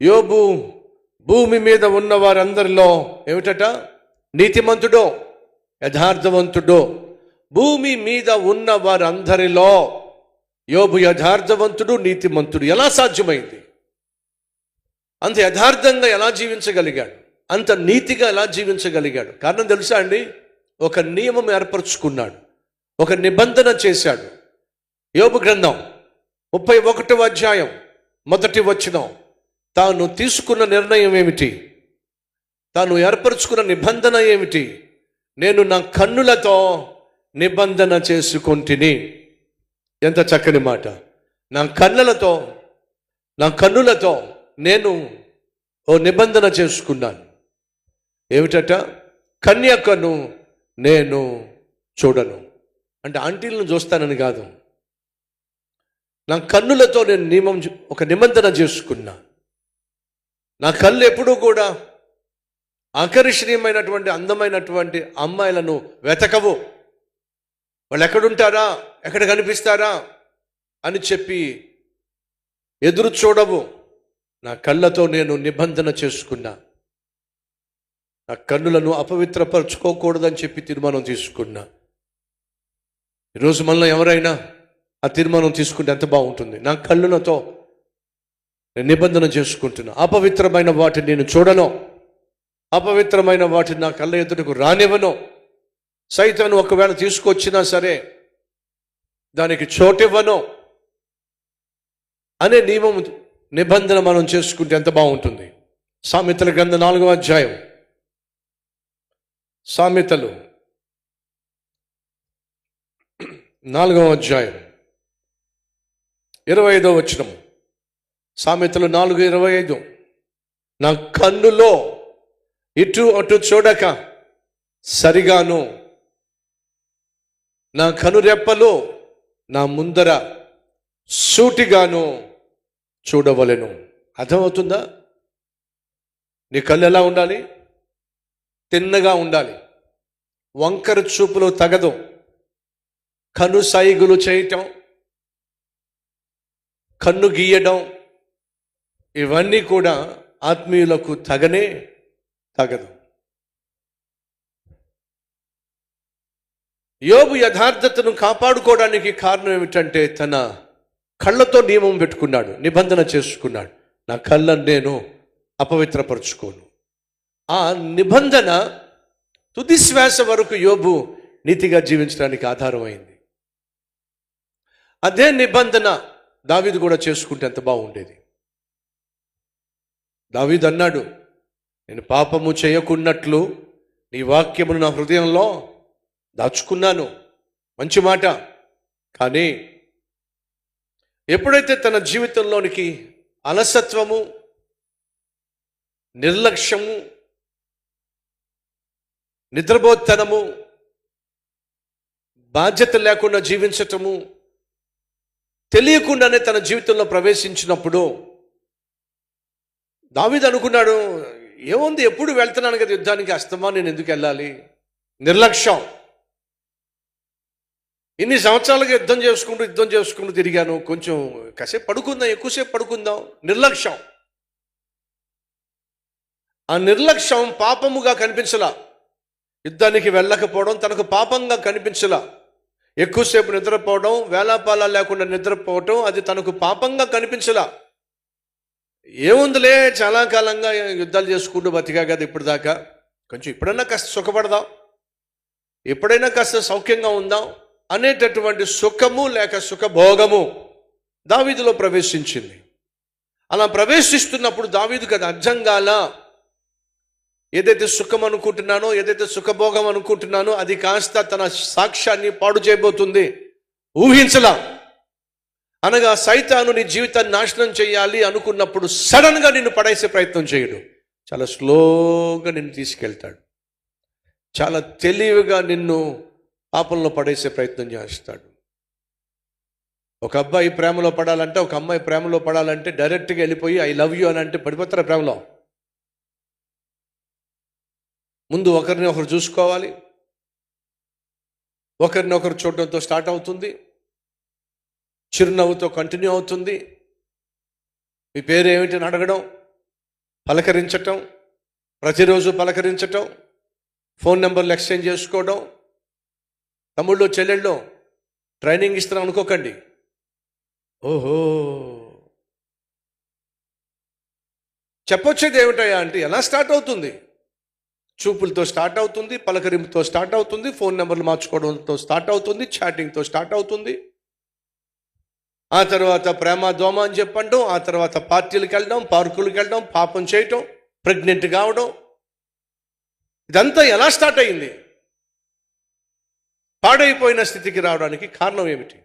యోబు భూమి మీద ఉన్న వారందరిలో ఏమిటట? నీతిమంతుడో యథార్థవంతుడో. భూమి మీద ఉన్న వారందరిలో యోబు యథార్థవంతుడు, నీతిమంతుడు. ఎలా సాధ్యమైంది? అంత యథార్థంగా ఎలా జీవించగలిగాడు? అంత నీతిగా ఎలా జీవించగలిగాడు? కారణం తెలుసా అండి? ఒక నియమం ఏర్పరచుకున్నాడు, ఒక నిబంధన చేశాడు. యోబు గ్రంథం 31వ అధ్యాయం 1వ వచనం. తాను తీసుకున్న నిర్ణయం ఏమిటి? తాను ఏర్పరచుకున్న నిబంధన ఏమిటి? నేను నా కన్నులతో నిబంధన చేసుకొంటిని. ఎంత చక్కని మాట! నా కన్నులతో నేను ఓ నిబంధన చేసుకున్నాను. ఏమిటట? కన్యకను నేను చూడను. అంటే ఆంటీలను చూస్తానని కాదు. నా కన్నులతో నేను ఒక నిబంధన చేసుకున్నా. నా కళ్ళు ఎప్పుడూ కూడా ఆకర్షణీయమైనటువంటి అందమైనటువంటి అమ్మాయిలను వెతకవు. వాళ్ళు ఎక్కడుంటారా, ఎక్కడ కనిపిస్తారా అని చెప్పి ఎదురు చూడవు. నా కళ్ళతో నేను నిబంధన చేసుకున్నా. నా కన్నులను అపవిత్రపరచుకోకూడదని చెప్పి తీర్మానం తీసుకున్నా. ఈరోజు మనలో ఎవరైనా ఆ తీర్మానం తీసుకుంటే ఎంత బాగుంటుంది. నా కళ్ళులతో నేను నిబంధన చేసుకుంటున్నా, అపవిత్రమైన వాటిని నేను చూడను, అపవిత్రమైన వాటిని నా కళ్ళ ఎదుటకు రానివ్వను. సైతాను ఒకవేళ తీసుకొచ్చినా సరే దానికి చోటివ్వను అనే నిబంధన మనం చేసుకుంటే ఎంత బాగుంటుంది. సామెతల గ్రంథం 4వ అధ్యాయం, సామెతలు 4వ అధ్యాయం 25వ వచనం. సామెతలు 4:25. నా కన్నులో ఇటు అటు చూడక సరిగాను, నా కనురెప్పలు నా ముందర సూటిగాను చూడవలెను. అర్థమవుతుందా? నీ కళ్ళు ఎలా ఉండాలి? తిన్నగా ఉండాలి. వంకర చూపులు తగదు. కను సైగులు చేయటం, కన్ను గీయడం, ఇవన్నీ కూడా ఆత్మీయులకు తగదు. యోబు యథార్థతను కాపాడుకోవడానికి కారణం ఏమిటంటే తన కళ్ళతో నియమం పెట్టుకున్నాడు, నిబంధన చేసుకున్నాడు. నా కళ్ళను నేను అపవిత్రపరుచుకోను. ఆ నిబంధన తుది శ్వాస వరకు యోబు నీతిగా జీవించడానికి ఆధారమైంది. అదే నిబంధన దావీదు కూడా చేసుకుంటే ఎంత బాగుండేది. దావీదు అన్నాడు, నేను పాపము చేయకున్నట్లు నీ వాక్యమును నా హృదయంలో దాచుకున్నాను. మంచి మాట. కానీ ఎప్పుడైతే తన జీవితంలోనికి అలసత్వము, నిర్లక్ష్యము, నిద్రపోతనము, బాధ్యత లేకుండా జీవించటము తెలియకుండానే తన జీవితంలో ప్రవేశించినప్పుడు దావీదు అనుకున్నాడు, ఏముంది, ఎప్పుడు వెళ్తున్నాను కదా యుద్ధానికి, అస్తమా నేను ఎందుకు వెళ్ళాలి? నిర్లక్ష్యం. ఇన్ని సంవత్సరాలుగా యుద్ధం చేసుకుంటూ తిరిగాను, కొంచెం కాసేపు పడుకుందాం, ఎక్కువసేపు పడుకుందాం. నిర్లక్ష్యం. ఆ నిర్లక్ష్యం పాపముగా కనిపించలా. యుద్ధానికి వెళ్ళకపోవడం తనకు పాపంగా కనిపించలా. ఎక్కువసేపు నిద్రపోవడం, వేలాపాలా లేకుండా నిద్రపోవటం, అది తనకు పాపంగా కనిపించలా. ఏముందిలే, చాలా కాలంగా యుద్ధాలు చేసుకుంటూ బతికా కదా ఇప్పటిదాకా, కొంచెం ఇప్పుడైనా కాస్త సుఖపడదాం, ఎప్పుడైనా కాస్త సౌఖ్యంగా ఉందాం అనేటటువంటి సుఖము లేక సుఖభోగము దావీదులో ప్రవేశించింది. అలా ప్రవేశిస్తున్నప్పుడు దావీదుకు అది అర్థం కాల. ఏదైతే సుఖం అనుకుంటున్నానో, ఏదైతే సుఖభోగం అనుకుంటున్నానో అది కాస్త తన సాక్ష్యాన్ని పాడు చేయబోతుంది. ఊహించలా. అనగా సైతాను నీ జీవితాన్ని నాశనం చేయాలి అనుకున్నప్పుడు సడన్గా నిన్ను పడేసే ప్రయత్నం చేయడు. చాలా స్లోగా నిన్ను తీసుకెళ్తాడు. చాలా తెలివిగా నిన్ను పాపంలో పడేసే ప్రయత్నం చేస్తాడు. ఒక అబ్బాయి ప్రేమలో పడాలంటే, ఒక అమ్మాయి ప్రేమలో పడాలంటే డైరెక్ట్గా వెళ్ళిపోయి ఐ లవ్ యూ అని అంటే పడిపోతారా ప్రేమలో? ముందు ఒకరిని ఒకరు చూసుకోవాలి. ఒకరిని ఒకరు చూడడంతో స్టార్ట్ అవుతుంది, చిరునవ్వుతో కంటిన్యూ అవుతుంది. మీ పేరు ఏమిటి అని అడగడం, పలకరించటం, ప్రతిరోజు పలకరించటం, ఫోన్ నెంబర్లు ఎక్స్చేంజ్ చేసుకోవడం. తమ్ముళ్ళు చెల్లెళ్ళు ట్రైనింగ్ ఇస్తున్నాం అనుకోకండి. ఓహో, చెప్పొచ్చేది ఏమిటయా అంటే ఎలా స్టార్ట్ అవుతుంది? చూపులతో స్టార్ట్ అవుతుంది, పలకరింపుతో స్టార్ట్ అవుతుంది, ఫోన్ నెంబర్లు మార్చుకోవడంతో స్టార్ట్ అవుతుంది, చాటింగ్తో స్టార్ట్ అవుతుంది. ఆ తర్వాత ప్రేమ దోమ అని చెప్పండి, ఆ తర్వాత పార్టీలకు వెళ్ళడం, పార్కులకు వెళ్ళడం, పాపం చేయటం, ప్రెగ్నెంట్ కావడం. ఇదంతా ఎలా స్టార్ట్ అయింది? పాడైపోయిన స్థితికి రావడానికి కారణం ఏమిటి?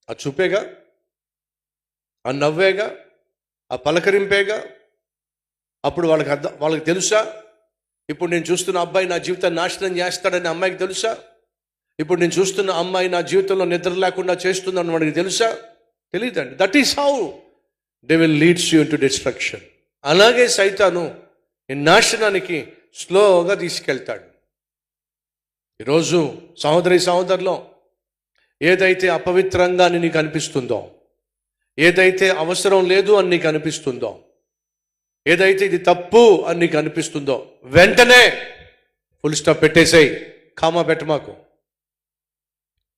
ఆ చూపేగా, ఆ నవ్వేగా, ఆ పలకరింపేగా. అప్పుడు వాళ్ళకి తెలుసా ఇప్పుడు నేను చూస్తున్న అబ్బాయి నా జీవితాన్ని నాశనం చేస్తాడని అమ్మాయికి తెలుసా? ఇప్పుడు నేను చూస్తున్న అమ్మాయి నా జీవితంలో నిద్ర లేకుండా చేస్తుందని వాడికి తెలుసా? తెలియదండి. That is how they will leads you to destruction. అలాగే సైతాను ఈ నాశనానికి స్లోగా తీసుకెళ్తాడు. ఈరోజు సహోదరులో ఏదైతే అపవిత్రంగా నీకు అనిపిస్తుందో, ఏదైతే అవసరం లేదు అని నీకు అనిపిస్తుందో, ఏదైతే ఇది తప్పు అని నీకు అనిపిస్తుందో వెంటనే ఫుల్ స్టాప్ పెట్టేసేయి, కామా పెట్టమాకు.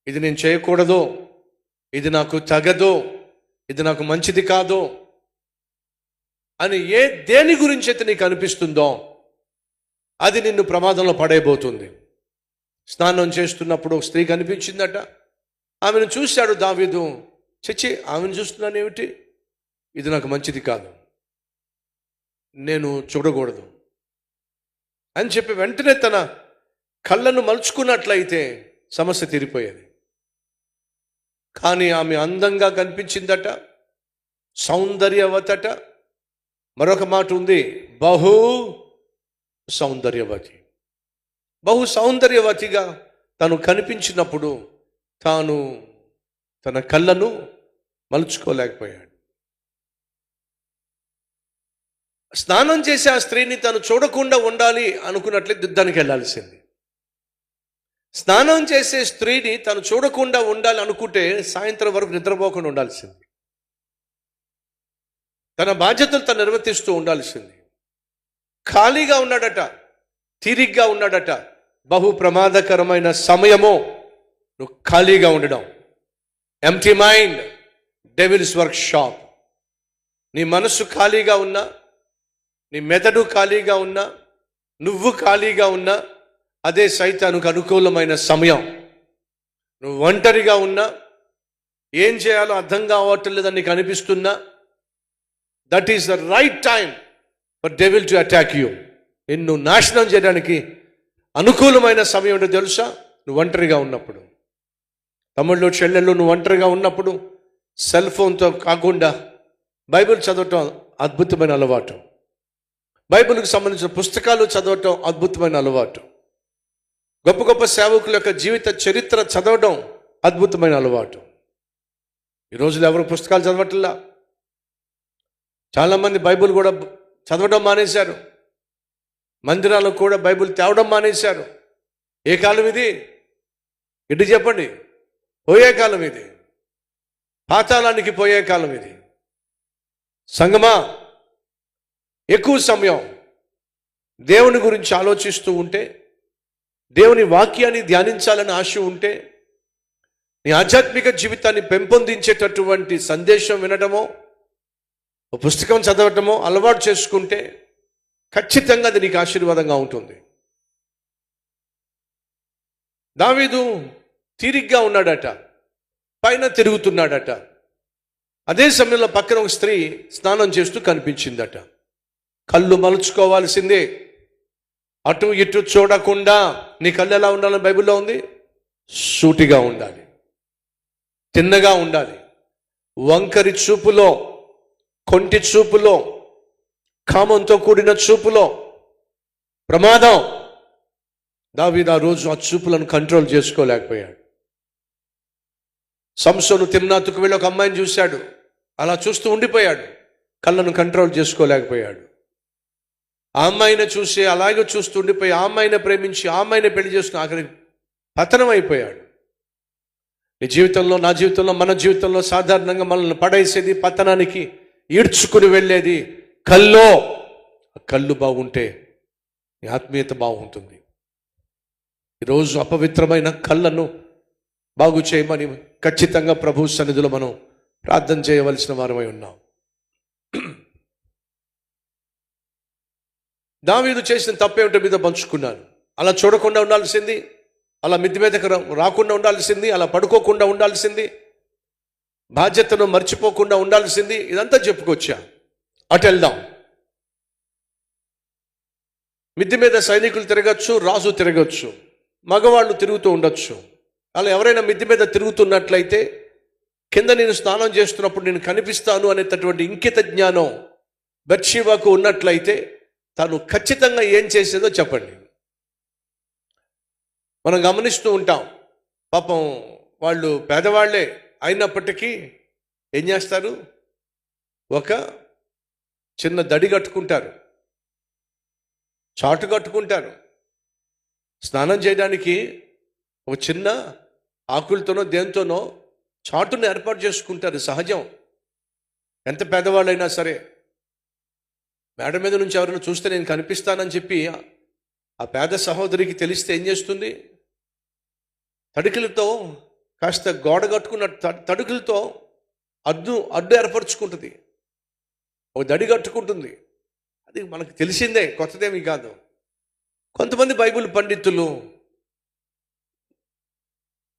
ఇది నేను చేయకూడదు, ఇది నాకు తగదు, ఇది నాకు మంచిది కాదు అని దేని గురించి అయితే నీకు అనిపిస్తుందో అది నిన్ను ప్రమాదంలో పడేయబోతుంది. స్నానం చేస్తున్నప్పుడు స్త్రీ కనిపించిందట. ఆమెను చూశాడు దావీదు. చచ్చి, ఆమెను చూస్తున్నాను ఏమిటి, ఇది నాకు మంచిది కాదు, నేను చూడకూడదు అని చెప్పి వెంటనే తన కళ్ళను మలుచుకున్నట్లయితే సమస్య తీరిపోయేది. కానీ ఆమె అందంగా కనిపించిందట, సౌందర్యవతట. మరొక మాట ఉంది, బహు సౌందర్యవతి. బహు సౌందర్యవతిగా తను కనిపించినప్పుడు తాను తన కళ్ళను మలుచుకోలేకపోయాడు. స్నానం చేసే ఆ స్త్రీని తను చూడకుండా ఉండాలి అనుకున్నట్లయితే యుద్ధానికి వెళ్ళాల్సింది. స్నానం చేసే స్త్రీని తను చూడకుండా ఉండాలి అనుకుంటే సాయంత్రం వరకు నిద్రపోకుండా ఉండాల్సింది. తన బాధ్యతలు తను నిర్వర్తిస్తూ ఉండాల్సింది. ఖాళీగా ఉన్నాడట, తీరిగ్గా ఉన్నాడట. బహు ప్రమాదకరమైన సమయము నువ్వు ఖాళీగా ఉండడం. Empty mind, devil's workshop. నీ మనస్సు ఖాళీగా ఉన్నా, నీ మెదడు ఖాళీగా ఉన్నా, నువ్వు ఖాళీగా ఉన్నా అదే సైతానుకు అనుకూలమైన సమయం. నువ్వు ఒంటరిగా ఉన్నా, ఏం చేయాలో అర్థం కావటం లేదని నీకు అనిపిస్తున్నా, that is the right time for devil to attack you. నిన్ను నాశనం చేయడానికి అనుకూలమైన సమయం ఏంటో తెలుసా? నువ్వు ఒంటరిగా ఉన్నప్పుడు. తమ్ముళ్ళు చెల్లెళ్ళు, నువ్వు ఒంటరిగా ఉన్నప్పుడు సెల్ ఫోన్తో కాకుండా బైబిల్ చదవటం అద్భుతమైన అలవాటు. బైబిల్కి సంబంధించిన పుస్తకాలు చదవటం అద్భుతమైన అలవాటు. గొప్ప గొప్ప సేవకుల యొక్క జీవిత చరిత్ర చదవడం అద్భుతమైన అలవాటు. ఈ రోజులు ఎవరు పుస్తకాలు చదవట్లా. చాలామంది బైబిల్ కూడా చదవడం మానేశారు. మందిరాలకు కూడా బైబిల్ తేవడం మానేశారు. ఏ కాలం ఇది? ఇటు చెప్పండి. పోయే కాలం ఇది. పాతాళానికి పోయే కాలం ఇది. సంగమా, ఎక్కువ సమయం దేవుని గురించి ఆలోచిస్తూ ఉంటే, దేవుని వాక్యాన్ని ధ్యానించాలని ఆశ ఉంటే, నీ ఆధ్యాత్మిక జీవితాన్ని పెంపొందించేటటువంటి సందేశం వినడమో, పుస్తకం చదవటమో అలవాటు చేసుకుంటే ఖచ్చితంగా అది నీకు ఆశీర్వాదంగా ఉంటుంది. దావీదు తీరిగ్గా ఉన్నాడట, పైన తిరుగుతున్నాడట. అదే సమయంలో పక్కన ఒక స్త్రీ స్నానం చేస్తూ కనిపించిందట. కళ్ళు మలుచుకోవాల్సిందే, అటు ఇటు చూడకుండా. నీ కళ్ళు ఎలా ఉండాలని బైబిల్లో ఉంది? సూటిగా ఉండాలి, తిన్నగా ఉండాలి. వంకరి చూపులో, కొంటి చూపులో, కామంతో కూడిన చూపులో ప్రమాదం. దావీదు ఆ రోజు ఆ చూపులను కంట్రోల్ చేసుకోలేకపోయాడు. సంసోను తిమ్నాతుకు వెళ్ళి ఒక అమ్మాయిని చూశాడు. అలా చూస్తూ ఉండిపోయాడు, కళ్ళను కంట్రోల్ చేసుకోలేకపోయాడు. ఆ అమ్మాయిని చూసి అలాగే చూస్తూ ఉండిపోయి ఆ అమ్మాయిని ప్రేమించి ఆ అమ్మాయిని పెళ్లి చేసుకుని ఆఖరికి పతనం అయిపోయాడు. నీ జీవితంలో, నా జీవితంలో, మన జీవితంలో సాధారణంగా మనల్ని పడేసేది, పతనానికి ఈడ్చుకుని వెళ్ళేది కల్లో. కళ్ళు బాగుంటే నీ ఆత్మీయత బాగుంటుంది. ఈరోజు అపవిత్రమైన కళ్ళను బాగు చేయమని ఖచ్చితంగా ప్రభు సన్నిధిలో మనం ప్రార్థన చేయవలసిన వారమై ఉన్నాం. దావీదు చేసిన తప్పేమిటో మీద పంచుకున్నాను. అలా చూడకుండా ఉండాల్సింది, అలా మిద్ది మీదకి రాకుండా ఉండాల్సింది, అలా పడుకోకుండా ఉండాల్సింది, బాధ్యతను మర్చిపోకుండా ఉండాల్సింది. ఇదంతా చెప్పుకొచ్చా. అటు వెళ్దాం. మిద్ది మీద సైనికులు తిరగచ్చు, రాజు తిరగచ్చు, మగవాళ్ళు తిరుగుతూ ఉండొచ్చు. అలా ఎవరైనా మిద్ది మీద తిరుగుతున్నట్లయితే కింద నేను స్నానం చేస్తున్నప్పుడు నేను కనిపిస్తాను అనేటటువంటి ఇంకిత జ్ఞానం బత్షెబాకు ఉన్నట్లయితే తను ఖచ్చితంగా ఏం చేసేదో చెప్పండి. మనం గమనిస్తూ ఉంటాం. పాపం వాళ్ళు పేదవాళ్లే అయినప్పటికీ ఏం చేస్తారు? ఒక చిన్న దడి కట్టుకుంటారు, చాటు కట్టుకుంటారు. స్నానం చేయడానికి ఒక చిన్న ఆకులతోనో దేంతోనో చాటును ఏర్పాటు చేసుకుంటారు. సహజం, ఎంత పేదవాళ్ళైనా సరే. మేడ మీద నుంచి ఎవరైనా చూస్తే నేను కనిపిస్తానని చెప్పి ఆ పేద సహోదరికి తెలిస్తే ఏం చేస్తుంది? తడికలతో కాస్త గోడ కట్టుకున్న తడుకులతో అడ్డు ఏర్పరచుకుంటుంది, ఒక దడి కట్టుకుంటుంది. అది మనకు తెలిసిందే, కొత్తదేమీ కాదు. కొంతమంది బైబిల్ పండితులు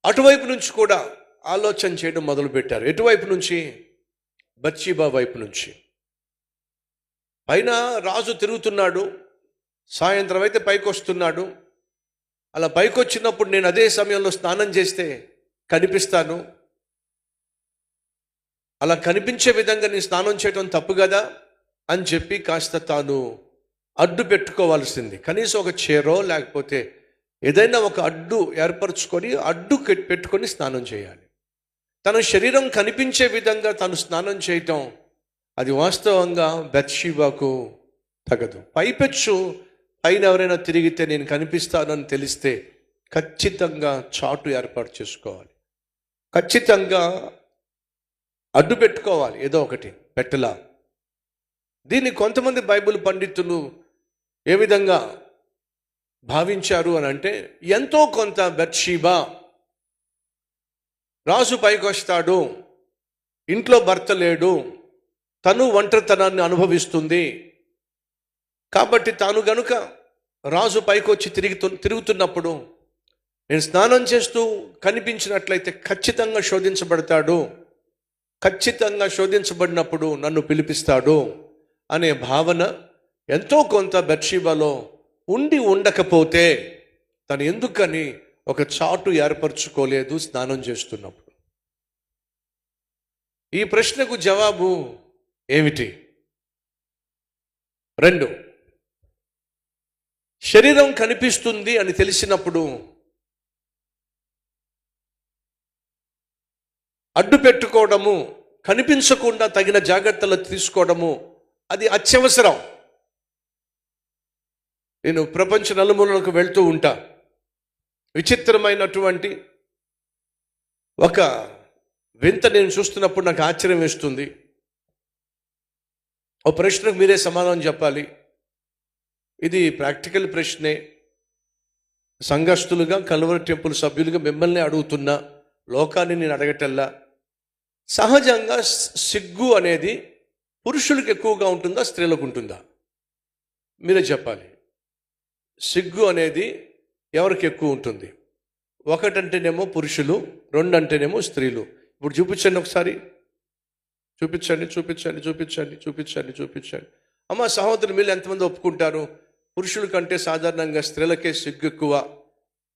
అటువైపు నుంచి కూడా ఆలోచన చేయడం మొదలుపెట్టారు. ఎటువైపు నుంచి? బత్షెబా వైపు నుంచి. పైన రాజు తిరుగుతున్నాడు, సాయంత్రం అయితే పైకి వస్తున్నాడు. అలా పైకి వచ్చినప్పుడు నేను అదే సమయంలో స్నానం చేస్తే కనిపిస్తాను. అలా కనిపించే విధంగా నేను స్నానం చేయడం తప్పు కదా అని చెప్పి కాస్త తాను అడ్డు పెట్టుకోవాల్సింది. కనీసం ఒక చీరో లేకపోతే ఏదైనా ఒక అడ్డు ఏర్పరచుకొని పెట్టుకొని స్నానం చేయాలి. తన శరీరం కనిపించే విధంగా తను స్నానం చేయటం అది వాస్తవంగా బత్షెబాకు తగదు. పైపెచ్చు పైన ఎవరైనా తిరిగితే నేను కనిపిస్తాను అని తెలిస్తే ఖచ్చితంగా చాటు ఏర్పాటు చేసుకోవాలి, ఖచ్చితంగా అడ్డు పెట్టుకోవాలి, ఏదో ఒకటి పెట్టలా. దీన్ని కొంతమంది బైబిల్ పండితులు ఏ విధంగా భావించారు అని అంటే, ఎంతో కొంత బత్షెబా రాజు పైకి వస్తాడు, ఇంట్లో భర్త లేడు, తను ఒంటరితనాన్ని అనుభవిస్తుంది కాబట్టి తాను గనుక రాజు పైకి వచ్చి తిరుగుతున్నప్పుడు నేను స్నానం చేస్తూ కనిపించినట్లయితే ఖచ్చితంగా శోధించబడతాడు, ఖచ్చితంగా శోధించబడినప్పుడు నన్ను పిలిపిస్తాడు అనే భావన ఎంతో కొంత బత్షెబాలో ఉండకపోతే తను ఎందుకని ఒక చాటు ఏర్పరచుకోలేదు స్నానం చేస్తున్నప్పుడు? ఈ ప్రశ్నకు జవాబు ఏమిటి? 2, శరీరం కనిపిస్తుంది అని తెలిసినప్పుడు అడ్డు పెట్టుకోవడము, కనిపించకుండా తగిన జాగ్రత్తలు తీసుకోవడము అది అత్యవసరం. నేను ప్రపంచ నలుమూలలకు వెళ్తూ ఉంటా. విచిత్రమైనటువంటి ఒక వింత నేను చూస్తున్నప్పుడు నాకు ఆశ్చర్యం వేస్తుంది. ఓ ప్రశ్నకు మీరే సమాధానం చెప్పాలి. ఇది ప్రాక్టికల్ ప్రశ్నే. సంఘస్థులుగా, కల్వరి టెంపుల్ సభ్యులుగా మిమ్మల్ని అడుగుతున్నా, లోకాన్ని నేను అడగటల్లా. సహజంగా సిగ్గు అనేది పురుషులకు ఎక్కువగా ఉంటుందా, స్త్రీలకు ఉంటుందా? మీరే చెప్పాలి. సిగ్గు అనేది ఎవరికి ఎక్కువ ఉంటుంది? 1 అంటేనేమో పురుషులు, 2 అంటేనేమో స్త్రీలు. ఇప్పుడు చూపించండి ఒకసారి, చూపించండి. అమ్మ సహోదరు, మీరు ఎంతమంది ఒప్పుకుంటారు పురుషుల కంటే సాధారణంగా స్త్రీలకే సిగ్గు ఎక్కువ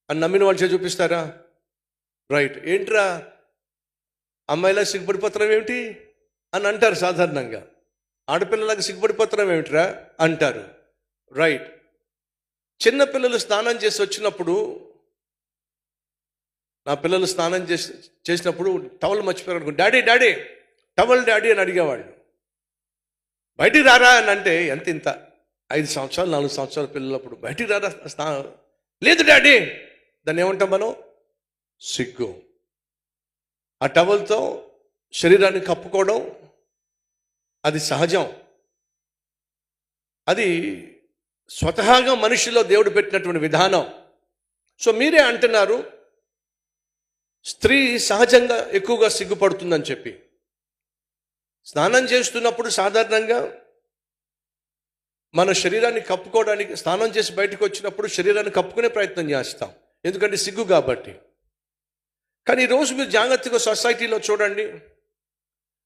అని? నమ్మిన వాళ్ళు చూపిస్తారా? రైట్. ఏంట్రా అమ్మాయిలా సిగ్గుపడిపోతున్నాం ఏమిటి అని అంటారు సాధారణంగా. ఆడపిల్లలకు సిగ్గుపడిపోతున్నాం ఏమిట్రా అంటారు. రైట్. చిన్నపిల్లలు స్నానం చేసి వచ్చినప్పుడు, నా పిల్లలు స్నానం చేసినప్పుడు టవల్ మర్చిపోయారు అనుకో, డాడీ టవల్ డాడీ అని అడిగేవాళ్ళు. బయటికి రారా అని అంటే ఇంత 5 సంవత్సరాలు 4 సంవత్సరాల పిల్లలప్పుడు బయటికి రారా, లేదు డాడీ. దాన్ని ఏమంటాం మనం? సిగ్గు. ఆ టవల్తో శరీరాన్ని కప్పుకోవడం అది సహజం. అది స్వతహాగా మనిషిలో దేవుడు పెట్టినటువంటి విధానం. సో మీరే అంటున్నారు స్త్రీ సహజంగా ఎక్కువగా సిగ్గుపడుతుందని చెప్పి. స్నానం చేస్తున్నప్పుడు సాధారణంగా మన శరీరాన్ని కప్పుకోవడానికి, స్నానం చేసి బయటకు వచ్చినప్పుడు శరీరాన్ని కప్పుకునే ప్రయత్నం చేస్తాం, ఎందుకంటే సిగ్గు కాబట్టి. కానీ ఈరోజు మీరు జాగ్రత్తగా సొసైటీలో చూడండి,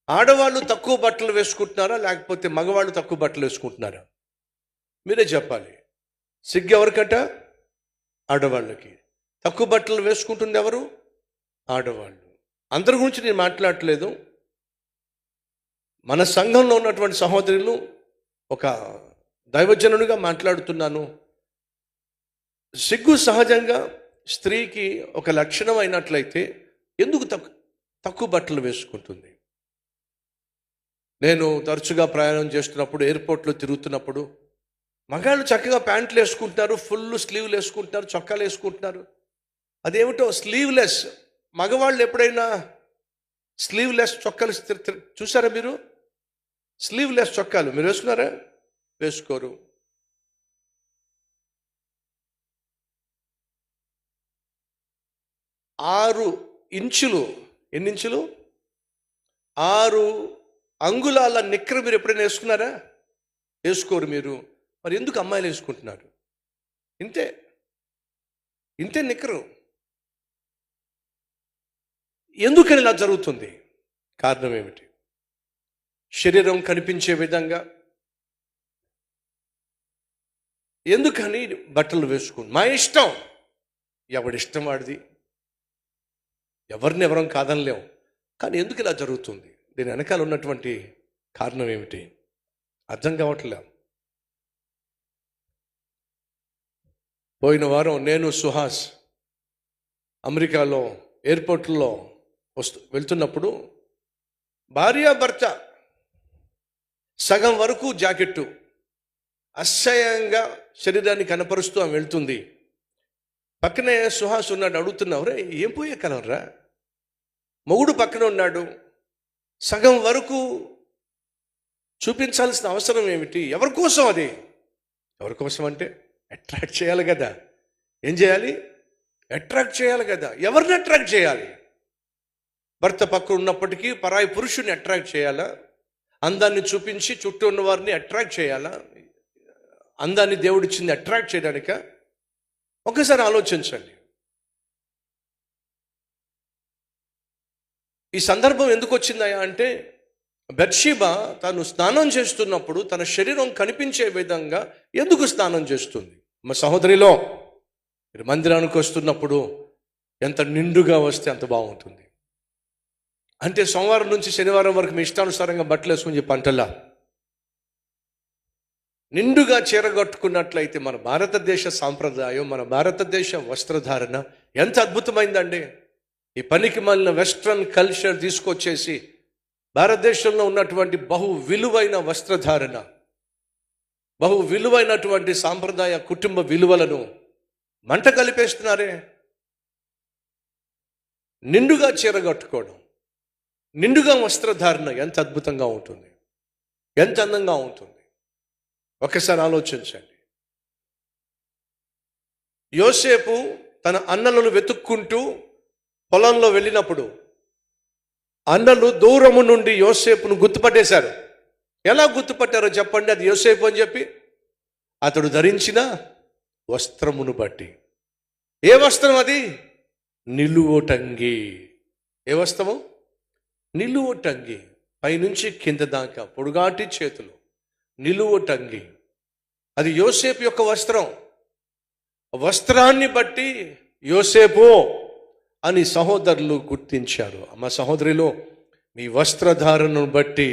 ఆడవాళ్ళు తక్కువ బట్టలు వేసుకుంటున్నారా లేకపోతే మగవాళ్ళు తక్కువ బట్టలు వేసుకుంటున్నారా? మీరే చెప్పాలి. సిగ్గు ఎవరికట? ఆడవాళ్ళకి. తక్కువ బట్టలు వేసుకుంటుంది ఎవరు? ఆడవాళ్ళు. అందరి గురించి నేను మాట్లాడట్లేదు. మన సంఘంలో ఉన్నటువంటి సహోదరులు, ఒక దైవజనునిగా మాట్లాడుతున్నాను. సిగ్గు సహజంగా స్త్రీకి ఒక లక్షణం అయినట్లయితే ఎందుకు తక్కువ బట్టలు వేసుకుంటుంది? నేను తరచుగా ప్రయాణం చేస్తున్నప్పుడు, ఎయిర్పోర్ట్లో తిరుగుతున్నప్పుడు మగాళ్ళు చక్కగా ప్యాంట్లు వేసుకుంటున్నారు, ఫుల్ స్లీవ్లు వేసుకుంటున్నారు, చొక్కాలు వేసుకుంటున్నారు. అదేమిటో స్లీవ్లెస్. మగవాళ్ళు ఎప్పుడైనా స్లీవ్లెస్ చొక్కాలు చూసారా మీరు? స్లీవ్లెస్ చొక్కాలు మీరు వేసుకున్నారా? వేసుకోరు. ఎన్ని ఇంచులు 6 అంగుళాల నిక్కరు మీరు ఎప్పుడైనా వేసుకున్నారా? వేసుకోరు మీరు. మరి ఎందుకు అమ్మాయిలు వేసుకుంటున్నారు? ఇంతే నిక్కరు. ఎందుకని ఇలా జరుగుతుంది? కారణం ఏమిటి? శరీరం కనిపించే విధంగా ఎందుకని బట్టలు వేసుకుని మా ఇష్టం, ఎవడిష్టం వాడిది, ఎవరిని కాదనలేం. కానీ ఎందుకు ఇలా జరుగుతుంది? దీని వెనకాల ఉన్నటువంటి కారణం ఏమిటి అర్థం కావట్లే. పోయిన వారం నేను సుహాస్ అమెరికాలో ఎయిర్పోర్ట్లో వెళ్తున్నప్పుడు భార్యాభర్త సగం వరకు జాకెట్టు అసహ్యంగా శరీరాన్ని కనపరుస్తూ ఆమె వెళ్తుంది. పక్కనే సుహాస్ ఉన్నాడు. అడుగుతున్నావు, రే ఏం పోయే కలవరా? మొగుడు పక్కన ఉన్నాడు. సగం వరకు చూపించాల్సిన అవసరం ఏమిటి? ఎవరి కోసం అది? ఎవరి కోసం అంటే అట్రాక్ట్ చేయాలి కదా. ఏం చేయాలి? అట్రాక్ట్ చేయాలి కదా. ఎవరిని అట్రాక్ట్ చేయాలి? భర్త పక్కన ఉన్నప్పటికీ పరాయి పురుషుని అట్రాక్ట్ చేయాలా? అందాన్ని చూపించి చుట్టూ ఉన్న వారిని అట్రాక్ట్ చేయాలా? అందాన్ని దేవుడిచ్చింది అట్రాక్ట్ చేయడానిక? ఒకసారి ఆలోచించండి. ఈ సందర్భం ఎందుకు వచ్చిందయా అంటే, బెత్షెబా తాను స్నానం చేస్తున్నప్పుడు తన శరీరం కనిపించే విధంగా ఎందుకు స్నానం చేస్తుంది? మా సహోదరిలో మీరు మందిరానికి వస్తున్నప్పుడు ఎంత నిండుగా వస్తే అంత బాగుంటుంది. అంటే సోమవారం నుంచి శనివారం వరకు మీ ఇష్టానుసారంగా బట్టలు వేసుకుని చెప్పి అంటలా. నిండుగా చీరగట్టుకున్నట్లయితే మన భారతదేశ సాంప్రదాయం, మన భారతదేశ వస్త్రధారణ ఎంత అద్భుతమైందండి. ఈ పనికి మాలిన వెస్ట్రన్ కల్చర్ తీసుకొచ్చేసి భారతదేశంలో ఉన్నటువంటి బహు విలువైన వస్త్రధారణ, బహు విలువైనటువంటి సాంప్రదాయ కుటుంబ విలువలను మంట కలిపేస్తున్నారే. నిండుగా చీర కట్టుకోవడం, నిండుగా వస్త్రధారణ ఎంత అద్భుతంగా ఉంటుంది, ఎంత అందంగా ఉంటుంది. ఒకసారి ఆలోచించండి. యోసేపు తన అన్నలను వెతుక్కుంటూ పొలంలో వెళ్ళినప్పుడు అన్నలు దూరము నుండి యోసేపును గుర్తుపట్టేశారు. ఎలా గుర్తుపట్టారో చెప్పండి? అది యోసేపు అని చెప్పి అతడు ధరించిన వస్త్రమును బట్టి. ఏ వస్త్రం అది? నిలువటంగి. ఏ వస్త్రము? నిలువటంగి. పైనుంచి కింద దాకా పొడుగాటి చేతులు, నిలువటంగి. అది యోసేపు యొక్క వస్త్రం. వస్త్రాన్ని బట్టి యోసేపు అని సహోదరులు గుర్తించారు. మా సహోదరిలో మీ వస్త్రధారణను బట్టి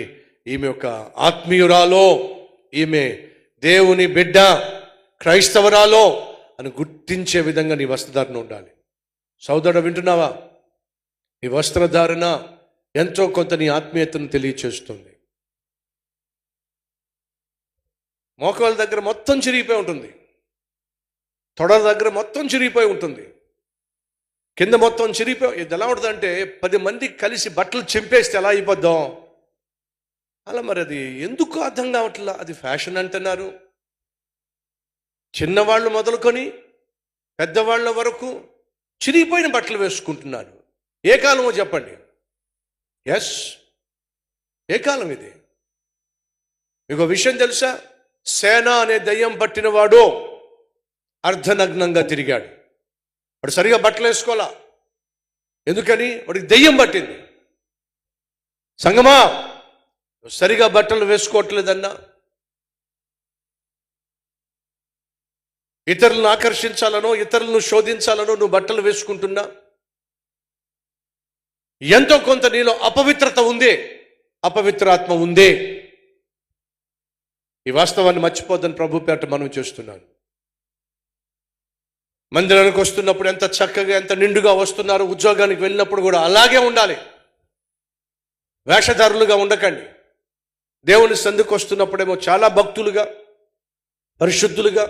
ఈమె ఒక ఆత్మీయురాలో, ఈమె దేవుని బిడ్డ, క్రైస్తవరాలో అని గుర్తించే విధంగా నీ వస్త్రధారణ ఉండాలి. సోదరుడు వింటున్నావా? ఈ వస్త్రధారణ ఎంతో కొంత నీ ఆత్మీయతను తెలియచేస్తుంది. మోకాళ్ళ దగ్గర మొత్తం చిరిగిపోయి ఉంటుంది, తొడల దగ్గర మొత్తం చిరిగిపోయి ఉంటుంది, కింద మొత్తం చిరిగిపోయి. ఇది ఎలా ఉంటుందంటే 10 మంది కలిసి బట్టలు చింపేస్తే ఎలా అయిపోద్దాం అలా. మరి అది ఎందుకు అర్థం కావట్లా? అది ఫ్యాషన్ అంటున్నారు. చిన్నవాళ్ళు మొదలుకొని పెద్దవాళ్ళ వరకు చిరిగిపోయిన బట్టలు వేసుకుంటున్నారు. ఏ కాలమో చెప్పండి? ఎస్, ఏ కాలం ఇది? మీకు విషయం తెలుసా? సేన అనే దయ్యం పట్టినవాడు అర్ధనగ్నంగా తిరిగాడు. వాడు సరిగా బట్టలు వేసుకోవాలా. ఎందుకని? వాడికి దయ్యం పట్టింది. సంగమా, సరిగా బట్టలు వేసుకోవట్లేదన్నా, ఇతరులను ఆకర్షించాలనో ఇతరులను శోధించాలనో నువ్వు బట్టలు వేసుకుంటున్నా, ఎంతో కొంత నీలో అపవిత్రత ఉందే, అపవిత్రాత్మ ఉందే. ఈ వాస్తవాన్ని మర్చిపోద్దని ప్రభు పేరట మనం చేస్తున్నాను. మందిరానికి వస్తున్నప్పుడు ఎంత చక్కగా ఎంత నిండుగా వస్తున్నారు, ఉద్యోగానికి వెళ్ళినప్పుడు కూడా అలాగే ఉండాలి. వేషధారులుగా ఉండకండి. దేవుని సందుకు వస్తున్నప్పుడేమో చాలా భక్తులుగా, పరిశుద్ధులుగా,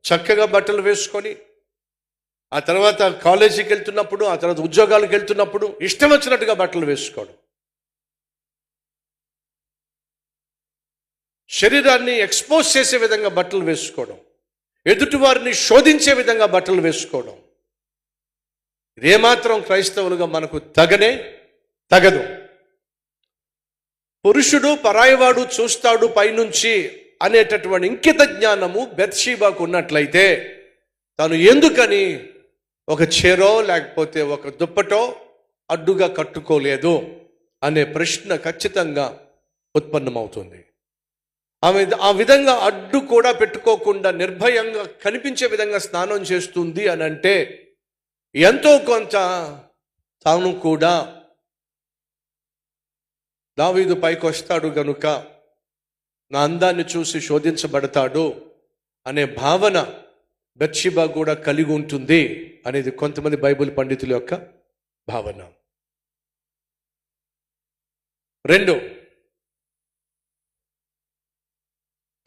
చక్కగా బట్టలు వేసుకొని, ఆ తర్వాత కాలేజీకి వెళ్తున్నప్పుడు, ఆ తర్వాత ఉద్యోగాలకు వెళ్తున్నప్పుడు ఇష్టం వచ్చినట్టుగా బట్టలు వేసుకోవడం. శరీరాన్ని ఎక్స్పోజ్ చేసే విధంగా బట్టలు వేసుకోవడం, ఎదుటివారిని శోధించే విధంగా బట్టలు వేసుకోవడం, ఇదేమాత్రం క్రైస్తవులుగా మనకు తగదు. పురుషుడు పరాయివాడు చూస్తాడు పైనుంచి అనేటటువంటి ఇంకిత జ్ఞానము బెత్షెబాకు ఉన్నట్లయితే తాను ఎందుకని ఒక చీరో లేకపోతే ఒక దుప్పటో అడ్డుగా కట్టుకోలేదు అనే ప్రశ్న ఖచ్చితంగా ఉత్పన్నమవుతుంది. ఆ విధంగా అడ్డు కూడా పెట్టుకోకుండా నిర్భయంగా కనిపించే విధంగా స్నానం చేస్తుంది అని అంటే ఎంతో కొంత తాను కూడా దావీదు పైకి వస్తాడు గనుక నా అందాన్ని చూసి శోధించబడతాడు అనే భావన బెత్షెబా కూడా కలిగి ఉంటుంది అనేది కొంతమంది బైబిల్ పండితుల యొక్క భావన. 2,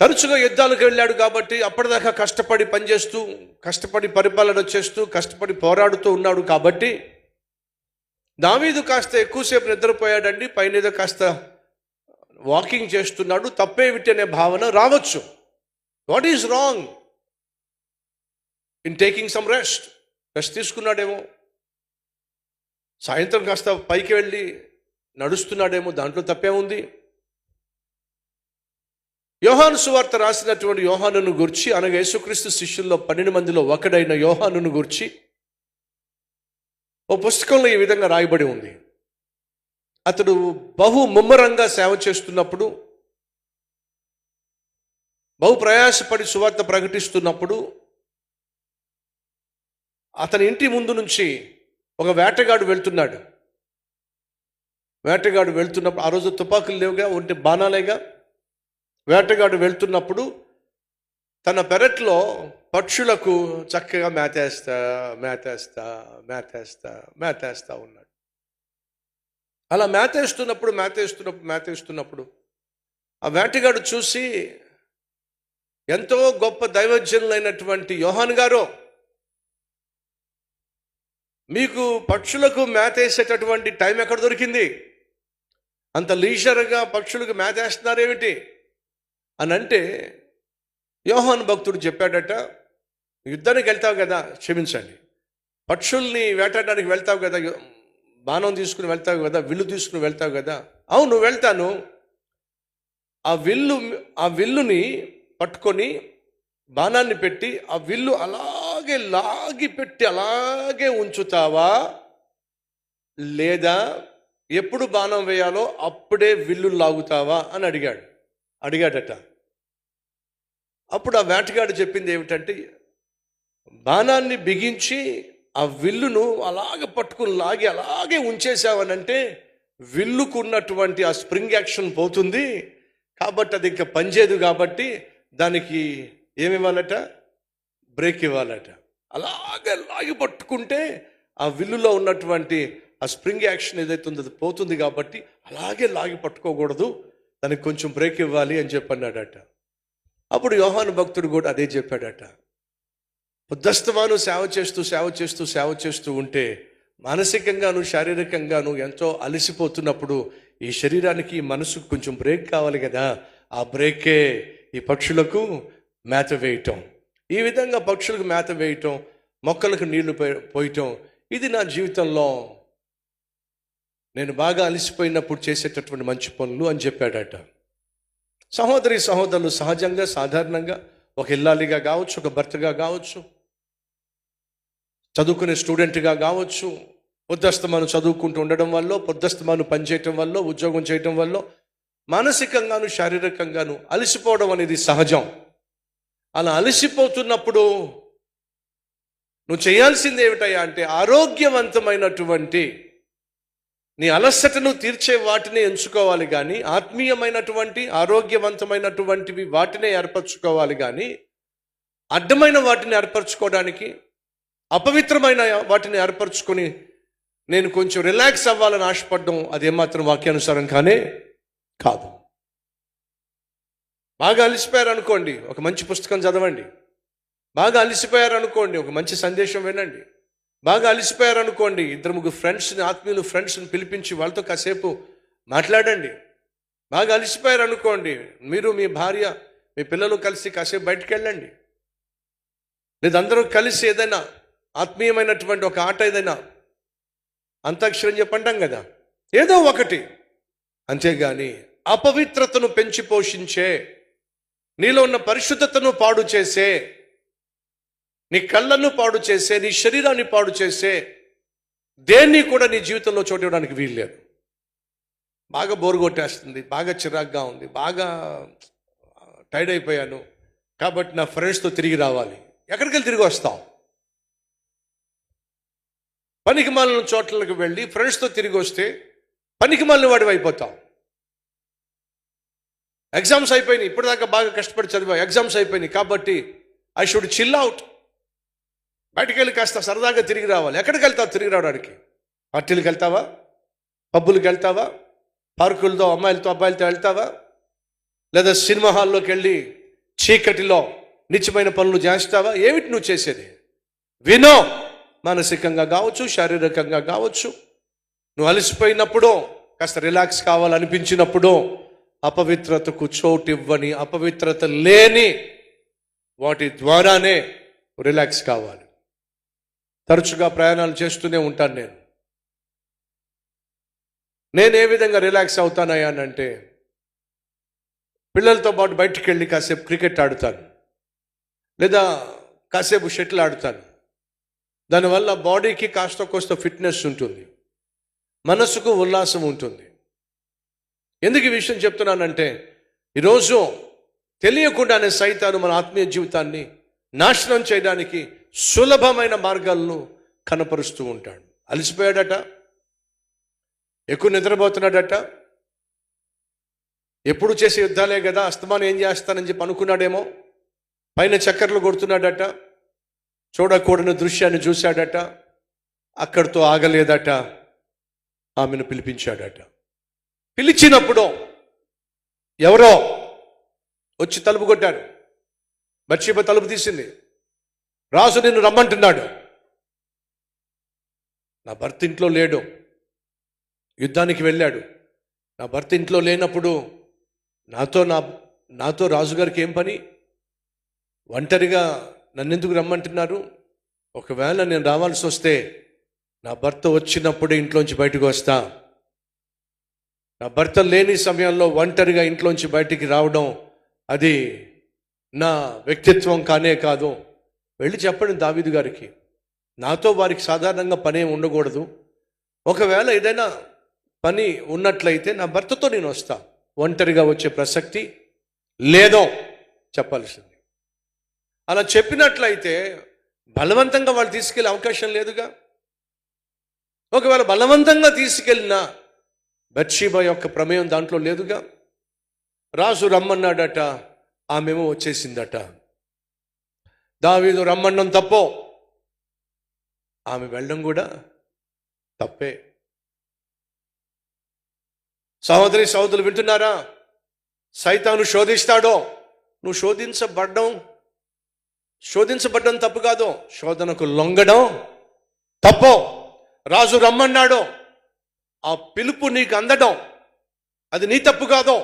తరచుగా యుద్ధాలకు వెళ్ళాడు కాబట్టి అప్పటిదాకా కష్టపడి పనిచేస్తూ, కష్టపడి పరిపాలన చేస్తూ, కష్టపడి పోరాడుతూ ఉన్నాడు కాబట్టి దావీదు కాస్త ఎక్కువసేపు నిద్రపోయాడండి, పైన కాస్త వాకింగ్ చేస్తున్నాడు, తప్పేమిటి అనే భావన రావచ్చు. What is wrong in taking some rest తీసుకున్నాడేమో, సాయంత్రం కాస్త పైకి వెళ్ళి నడుస్తున్నాడేమో, దాంట్లో తప్పే ఉంది. యోహాను సువార్త రాసినటువంటి యోహానును గురించి, అనగా యేసుక్రీస్తు శిష్యుల్లో 12 మందిలో ఒకడైన యోహానును గురించి ఓ పుస్తకంలో ఈ విధంగా రాయబడి ఉంది. అతడు ముమ్మరంగా సేవ చేస్తున్నప్పుడు, బహు ప్రయాసపడి సువార్త ప్రకటిస్తున్నప్పుడు అతని ఇంటి ముందు నుంచి ఒక వేటగాడు వెళ్తున్నాడు. వేటగాడు వెళ్తున్నప్పుడు, ఆ రోజు తుపాకులు లేవుగా, ఉంటే బాణాలేగా. వేటగాడు వెళ్తున్నప్పుడు తన పెరట్లో పక్షులకు చక్కగా మేతేస్తా ఉన్నాడు. అలా మేతేస్తున్నప్పుడు ఆ వేటగాడు చూసి, ఎంతో గొప్ప దైవజనులైనటువంటి యోహాను గారు, మీకు పక్షులకు మేతేసేటటువంటి టైం ఎక్కడ దొరికింది? అంత లీజర్గా పక్షులకు మేతేస్తున్నారేమిటి అని అంటే, యోహాను భక్తుడు చెప్పాడట, యుద్ధానికి వెళ్తావు కదా, క్షమించండి, పక్షుల్ని వేటాడడానికి వెళ్తావు కదా, బాణం తీసుకుని వెళ్తావు కదా, విల్లు తీసుకుని వెళ్తావు కదా. అవును వెళ్తాను. ఆ విల్లుని పట్టుకొని బాణాన్ని పెట్టి ఆ విల్లు అలాగే లాగి పెట్టి అలాగే ఉంచుతావా, లేదా ఎప్పుడు బాణం వేయాలో అప్పుడే విల్లు లాగుతావా అని అడిగాడట. అప్పుడు ఆ వేటగాడు చెప్పింది ఏమిటంటే, బాణాన్ని బిగించి ఆ విల్లును అలాగే పట్టుకుని లాగి అలాగే ఉంచేసావనంటే విల్లుకు ఉన్నటువంటి ఆ స్ప్రింగ్ యాక్షన్ పోతుంది, కాబట్టి అది ఇంకా పనిచేయదు, కాబట్టి దానికి ఏమివ్వాలట, బ్రేక్ ఇవ్వాలట. అలాగే లాగి పట్టుకుంటే ఆ విల్లులో ఉన్నటువంటి ఆ స్ప్రింగ్ యాక్షన్ ఏదైతే ఉందో అది పోతుంది, కాబట్టి అలాగే లాగి పట్టుకోకూడదు, దానికి కొంచెం బ్రేక్ ఇవ్వాలి అని చెప్పన్నాడట. అప్పుడు యోహాను భక్తుడు కూడా అదే చెప్పాడట. ఉద్దస్తమాను సేవ చేస్తూ ఉంటే మానసికంగాను శారీరకంగాను ఎంతో అలసిపోతున్నప్పుడు ఈ శరీరానికి మనసుకు కొంచెం బ్రేక్ కావాలి కదా. ఆ బ్రేకే ఈ పక్షులకు మేత వేయటం. ఈ విధంగా పక్షులకు మేత వేయటం, మొక్కలకు నీళ్లు పోయటం, ఇది నా జీవితంలో నేను బాగా అలసిపోయినప్పుడు చేసేటటువంటి మంచి పనులు అని చెప్పాడట. సహోదరులు సహజంగా సాధారణంగా ఒక ఇల్లాలిగా కావచ్చు, ఒక భర్తగా కావచ్చు, చదువుకునే స్టూడెంట్గా కావచ్చు, పొద్దస్తమాను చదువుకుంటూ ఉండడం వల్ల, పొద్దస్తమాను పనిచేయటం వల్ల, ఉద్యోగం చేయటం వల్ల మానసికంగాను శారీరకంగాను అలసిపోవడం అనేది సహజం. అలా అలసిపోతున్నప్పుడు నువ్వు చేయాల్సింది ఏమిటయ్యా అంటే, ఆరోగ్యవంతమైనటువంటి నీ అలసటను తీర్చే వాటిని ఎంచుకోవాలి కానీ, ఆత్మీయమైనటువంటి ఆరోగ్యవంతమైనటువంటివి వాటినే ఏర్పరచుకోవాలి కానీ, అడ్డమైన వాటిని ఏర్పరచుకోవడానికి, అపవిత్రమైన వాటిని ఏర్పరచుకొని నేను కొంచెం రిలాక్స్ అవ్వాలని ఆశపడడం అదేమాత్రం వాక్యానుసారం కాదు. బాగా అలసిపోయారనుకోండి, ఒక మంచి పుస్తకం చదవండి. బాగా అలసిపోయారనుకోండి, ఒక మంచి సందేశం వినండి. బాగా అలసిపోయారనుకోండి, 2-3 ఫ్రెండ్స్ని, ఆత్మీయులు ఫ్రెండ్స్ని పిలిపించి వాళ్ళతో కాసేపు మాట్లాడండి. బాగా అలసిపోయారు అనుకోండి, మీరు మీ భార్య మీ పిల్లలు కలిసి కాసేపు బయటికి వెళ్ళండి, లేదా అందరూ కలిసి ఏదైనా ఆత్మీయమైనటువంటి ఒక ఆట ఏదైనా అంతాక్షరం చెప్పంటాం కదా, ఏదో ఒకటి. అంతేగాని అపవిత్రతను పెంచి పోషించే, నీలో ఉన్న పరిశుద్ధతను పాడు చేసే, నీ కళ్ళను పాడు చేసే, నీ శరీరాన్ని పాడు చేసే దేన్ని కూడా నీ జీవితంలో చోటు ఇవ్వడానికి వీల్లేదు. బాగా బోరు కొట్టేస్తుంది, బాగా చిరాగ్గా ఉంది, బాగా టైర్డ్ అయిపోయాను కాబట్టి నా ఫ్రెండ్స్తో తిరిగి రావాలి. ఎక్కడికి వెళ్ళి తిరిగి వస్తాం? పనికి మాలిన చోట్లకు వెళ్ళి ఫ్రెండ్స్తో తిరిగి వస్తే పనికి మాలిన వాడివి అయిపోతాం. ఎగ్జామ్స్ అయిపోయినాయి, ఇప్పటిదాకా బాగా కష్టపడి చదివా, ఎగ్జామ్స్ అయిపోయినాయి కాబట్టి ఐ షుడ్ చిల్ అవుట్, బయటికి వెళ్ళి కాస్త సరదాగా తిరిగి రావాలి. ఎక్కడికి వెళ్తావు తిరిగి రావడానికి? పార్టీలకు వెళ్తావా? పబ్బులకు వెళ్తావా? పార్కులతో అమ్మాయిలతో అబ్బాయిలతో వెళ్తావా? లేదా సినిమా హాల్లోకి వెళ్ళి చీకటిలో నిత్యమైన పనులు చేస్తావా? ఏమిటి నువ్వు చేసేది? వినో, మానసికంగా కావచ్చు, శారీరకంగా కావచ్చు. నువ్వు అలసిపోయినప్పుడు, కాస్త రిలాక్స్ కావాలనిపించినప్పుడు అపవిత్రతకు చోటు ఇవ్వని, అపవిత్రత లేని వాటి ద్వారానే రిలాక్స్ కావాలి. తరచుగా ప్రయాణాలు చేస్తూనే ఉంటాను నేను ఏ విధంగా రిలాక్స్ అవుతానయ్యానంటే, పిల్లలతో పాటు బయటికి వెళ్ళి కాసేపు క్రికెట్ ఆడుతాను, లేదా కాసేపు షటిల్ ఆడుతాను. దానివల్ల బాడీకి కాస్త కోస్త ఫిట్నెస్ ఉంటుంది, మనసుకు ఉల్లాసం ఉంటుంది. ఎందుకు ఈ విషయం చెప్తున్నానంటే, ఈరోజు తెలియకుండానే సైతాను మన ఆత్మీయ జీవితాన్ని నాశనం చేయడానికి సులభమైన మార్గాలను కనపరుస్తూ ఉంటాడు. అలసిపోయాడట, ఎక్కువ నిద్రపోతున్నాడట, ఎప్పుడు చేసే యుద్ధాలే కదా, అస్తమానం ఏం చేస్తానని చెప్పి అనుకున్నాడేమో, పైన చక్కర్లు కొడుతున్నాడట, చూడకూడని దృశ్యాన్ని చూశాడట, అక్కడితో ఆగలేదట, ఆమెను పిలిపించాడట. పిలిచినప్పుడు ఎవరో వచ్చి తలుపు కొట్టారు. బత్షెబ తలుపు తీసింది. రాజు నిన్ను రమ్మంటున్నాడు. నా భర్త ఇంట్లో లేడు, యుద్ధానికి వెళ్ళాడు. నా భర్త ఇంట్లో లేనప్పుడు నాతో రాజుగారికి ఏం పని? ఒంటరిగా నన్నెందుకు రమ్మంటున్నారు? ఒకవేళ నేను రావాల్సి వస్తే నా భర్త వచ్చినప్పుడే ఇంట్లోంచి బయటకు వస్తా. నా భర్త లేని సమయంలో ఒంటరిగా ఇంట్లోంచి బయటికి రావడం అది నా వ్యక్తిత్వం కానే కాదు. వెళ్ళి చెప్పండి దావీదు గారికి, నాతో వారికి సాధారణంగా పని ఉండకూడదు. ఒకవేళ ఏదైనా పని ఉన్నట్లయితే నా భర్తతో నేను వస్తా, ఒంటరిగా వచ్చే ప్రసక్తి లేదో చెప్పాల్సింది. అలా చెప్పినట్లయితే బలవంతంగా వాళ్ళు తీసుకెళ్ళే అవకాశం లేదుగా. ఒకవేళ బలవంతంగా తీసుకెళ్ళిన బత్షెబ యొక్క ప్రమేయం దాంట్లో లేదుగా. రాజు రమ్మన్నాడట, ఆమెమో వచ్చేసిందట. దావీదు రమ్మన్నం తప్పో, ఆమె వెళ్ళడం కూడా తప్పే. సహోదరి సహోదరులు వింటున్నారా? సైతాను శోధిస్తాడో, నువ్వు శోధించబడ్డం తప్పు కాదు, శోధనకు లొంగడం తప్పో. రాజు రమ్మన్నాడో, ఆ పిలుపు నీకు అందడం అది నీ తప్పు కాదు,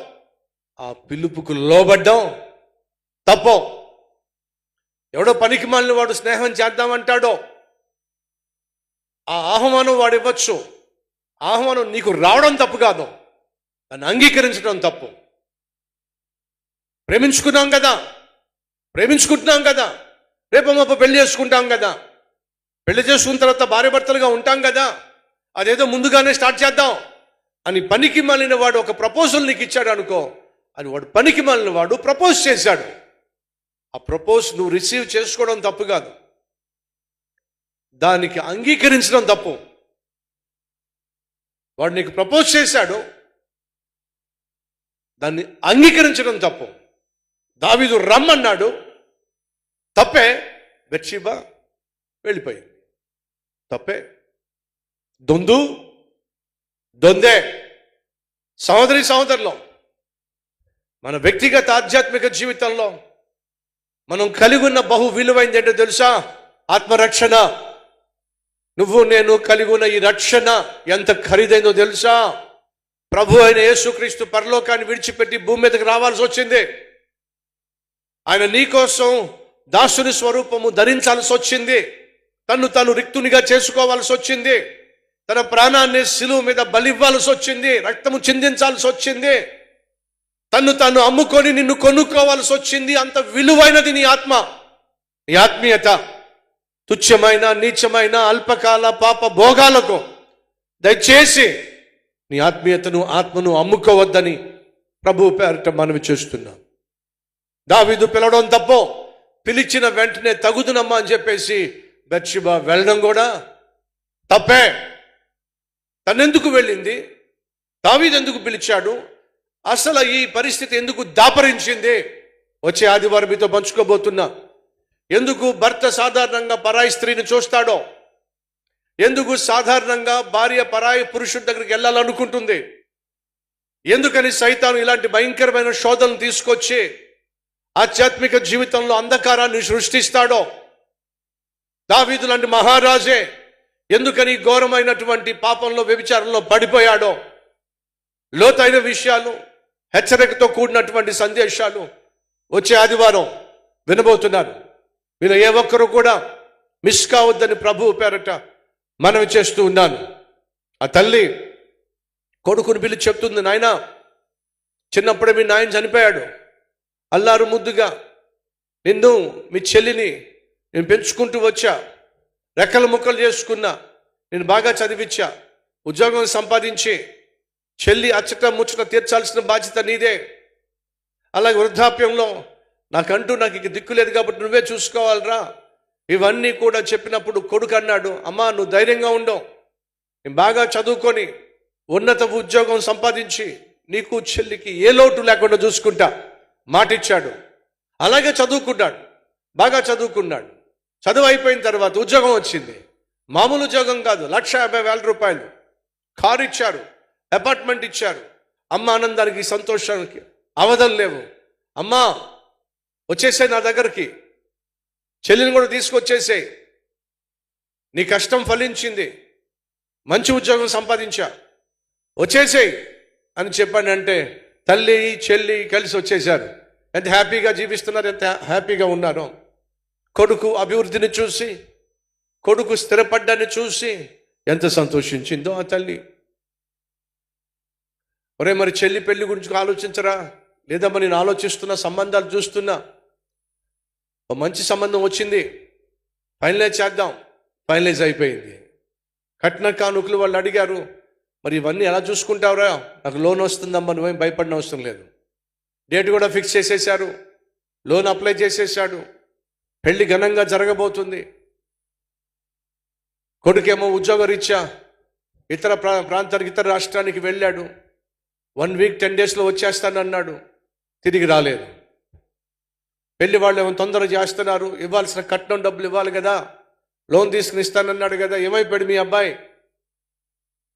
ఆ పిలుపుకు లోబడ్డం తప్పో. ఎవడో పనికి మాలిన వాడు స్నేహం చేద్దామంటాడో, ఆ ఆహ్వానం వాడు ఇవ్వచ్చు. ఆహ్వానం నీకు రావడం తప్పు కాదు, దాన్ని అంగీకరించడం తప్పు. ప్రేమించుకుంటున్నాం కదా, రేపు మాప పెళ్లి చేసుకుంటాం కదా, పెళ్లి చేసుకున్న తర్వాత భార్య భర్తలుగా ఉంటాం కదా, అదేదో ముందుగానే స్టార్ట్ చేద్దాం అని పనికి మాలిన వాడు ఒక ప్రపోజల్ నీకు ఇచ్చాడు అనుకో, అది వాడు పనికి మాలిన వాడు ప్రపోజ్ చేశాడు. ఆ ప్రపోజ్ నువ్వు రిసీవ్ చేసుకోవడం తప్పు కాదు, దానికి అంగీకరించడం తప్పు. వాడు నీకు ప్రపోజ్ చేశాడు, దాన్ని అంగీకరించడం తప్పు. దావీదు రమ్మన్నాడు, తప్పే. బత్షెబ వెళ్ళిపోయింది, తప్పే. దొందే. సహోదరి సహోదరులు, మన వ్యక్తిగత ఆధ్యాత్మిక జీవితంలో మనం కలిగి ఉన్న బహు విలువైంది ఏంటో తెలుసా? ఆత్మరక్షణ. నువ్వు నేను కలిగి ఉన్న ఈ రక్షణ ఎంత ఖరీదైందో తెలుసా? ప్రభు అయిన యేసుక్రీస్తు పరలోకాన్ని విడిచిపెట్టి భూమి మీదకి రావాల్సి వచ్చింది. ఆయన నీ కోసం దాసుని స్వరూపము ధరించాల్సి వచ్చింది. తను తాను రిక్తునిగా చేసుకోవాల్సి వచ్చింది. తన ప్రాణాన్ని శిలువ మీద బలివ్వాల్సి వచ్చింది. రక్తము చిందించాల్సి వచ్చింది. తను తాను అమ్ముకొని నిన్ను కొనుక్కోవాల్సి వచ్చింది. అంత విలువైనది నీ ఆత్మ, నీ ఆత్మీయత. తుచ్చమైన, నీచమైన, అల్పకాల పాప భోగాలకు దయచేసి నీ ఆత్మీయతను, ఆత్మను అమ్ముకోవద్దని ప్రభు పేరట మనవి చేస్తున్నాం. దావీదు పిలవడం తప్పో, పిలిచిన వెంటనే తగుదునమ్మా అని చెప్పేసి బత్షెబ వెళ్ళడం కూడా తప్పే. తనెందుకు వెళ్ళింది? దావీదు ఎందుకు పిలిచాడు? అసలు ఈ పరిస్థితి ఎందుకు దాపరించింది? వచ్చే ఆదివారం మీతో పంచుకోబోతున్నా. ఎందుకు భర్త సాధారణంగా పరాయి స్త్రీని చూస్తాడో, ఎందుకు సాధారణంగా భార్య పరాయి పురుషుడి దగ్గరికి వెళ్ళాలనుకుంటుంది, ఎందుకని సైతాను ఇలాంటి భయంకరమైన శోధనలు తీసుకొచ్చి ఆధ్యాత్మిక జీవితంలో అంధకారాన్ని సృష్టిస్తాడో, దావీదు లాంటి మహారాజే ఎందుకని ఘోరమైనటువంటి పాపంలో, వ్యభిచారంలో పడిపోయాడో, లోతైన విషయాలు, హెచ్చరికతో కూడినటువంటి సందేశాలు వచ్చే ఆదివారం వినబోతున్నారు. మీరు ఏ ఒక్కరు కూడా మిస్ కావద్దని ప్రభువు పేరట మనవి చేస్తూ ఉన్నాను. ఆ తల్లి కొడుకుని పిలిచి చెప్తుంది, నాయనా, చిన్నప్పుడే మీ నాయన చనిపోయాడు. అల్లారు ముద్దుగా నిన్ను, మీ చెల్లిని నేను పెంచుకుంటూ వచ్చా. రెక్కలు ముక్కలు చేసుకున్నా. నేను బాగా చదివించా. ఉద్యోగం సంపాదించి చెల్లి అచ్చట ముచ్చట తీర్చాల్సిన బాధ్యత నీదే. అలాగే వృద్ధాప్యంలో నాకు ఇక దిక్కు లేదు కాబట్టి నువ్వే చూసుకోవాలరా. ఇవన్నీ కూడా చెప్పినప్పుడు కొడుకు అన్నాడు, అమ్మా నువ్వు ధైర్యంగా ఉండవు, నేను బాగా చదువుకొని ఉన్నత ఉద్యోగం సంపాదించి నీకు చెల్లికి ఏ లోటు లేకుండా చూసుకుంటా మాటిచ్చాడు. అలాగే చదువుకున్నాడు, బాగా చదువుకున్నాడు. చదువు అయిపోయిన తర్వాత ఉద్యోగం వచ్చింది. మామూలు ఉద్యోగం కాదు, 1,50,000 రూపాయలు, కారు ఇచ్చారు, అపార్ట్మెంట్ ఇచ్చారు. అమ్మ ఆనందానికి, సంతోషానికి అవధులు లేవు. అమ్మా వచ్చేసాయి నా దగ్గరికి, చెల్లిని కూడా తీసుకొచ్చేసాయి, నీ కష్టం ఫలించింది, మంచి ఉద్యోగం సంపాదించా, వచ్చేసాయి అని చెప్పానంటే తల్లి చెల్లి కలిసి వచ్చేసారు. ఎంత హ్యాపీగా జీవిస్తున్నారు, ఎంత హ్యాపీగా ఉన్నారో. కొడుకు అభివృద్ధిని చూసి, కొడుకు స్థిరపడ్డాన్ని చూసి ఎంత సంతోషించిందో ఆ తల్లి. ఒరే మరి చెల్లి పెళ్లి గురించి ఆలోచించరా? లేదా మరి నేను ఆలోచిస్తున్నా, సంబంధాలు చూస్తున్నా, మంచి సంబంధం వచ్చింది, ఫైనలైజ్ చేద్దాం, ఫైనలైజ్ అయిపోయింది. కట్న కానుకలు వాళ్ళు అడిగారు, మరి ఇవన్నీ ఎలా చూసుకుంటావురా? నాకు లోన్ వస్తుందమ్మా, నువ్వేం భయపడిన అవసరం లేదు. డేట్ కూడా ఫిక్స్ చేసేసారు, లోన్ అప్లై చేసేసాడు, పెళ్లి ఘనంగా జరగబోతుంది. కొడుకేమో ఉద్యోగరీత్యా ఇతర ప్రాంతానికి, ఇతర రాష్ట్రానికి వెళ్ళాడు. 1 వీక్ 10 డేస్లో వచ్చేస్తానన్నాడు, తిరిగి రాలేదు. పెళ్లి వాళ్ళు ఏమో తొందర చేస్తున్నారు, ఇవ్వాల్సిన కట్నం డబ్బులు ఇవ్వాలి కదా, లోన్ తీసుకుని ఇస్తానన్నాడు కదా, ఏమైపోయాడు మీ అబ్బాయి?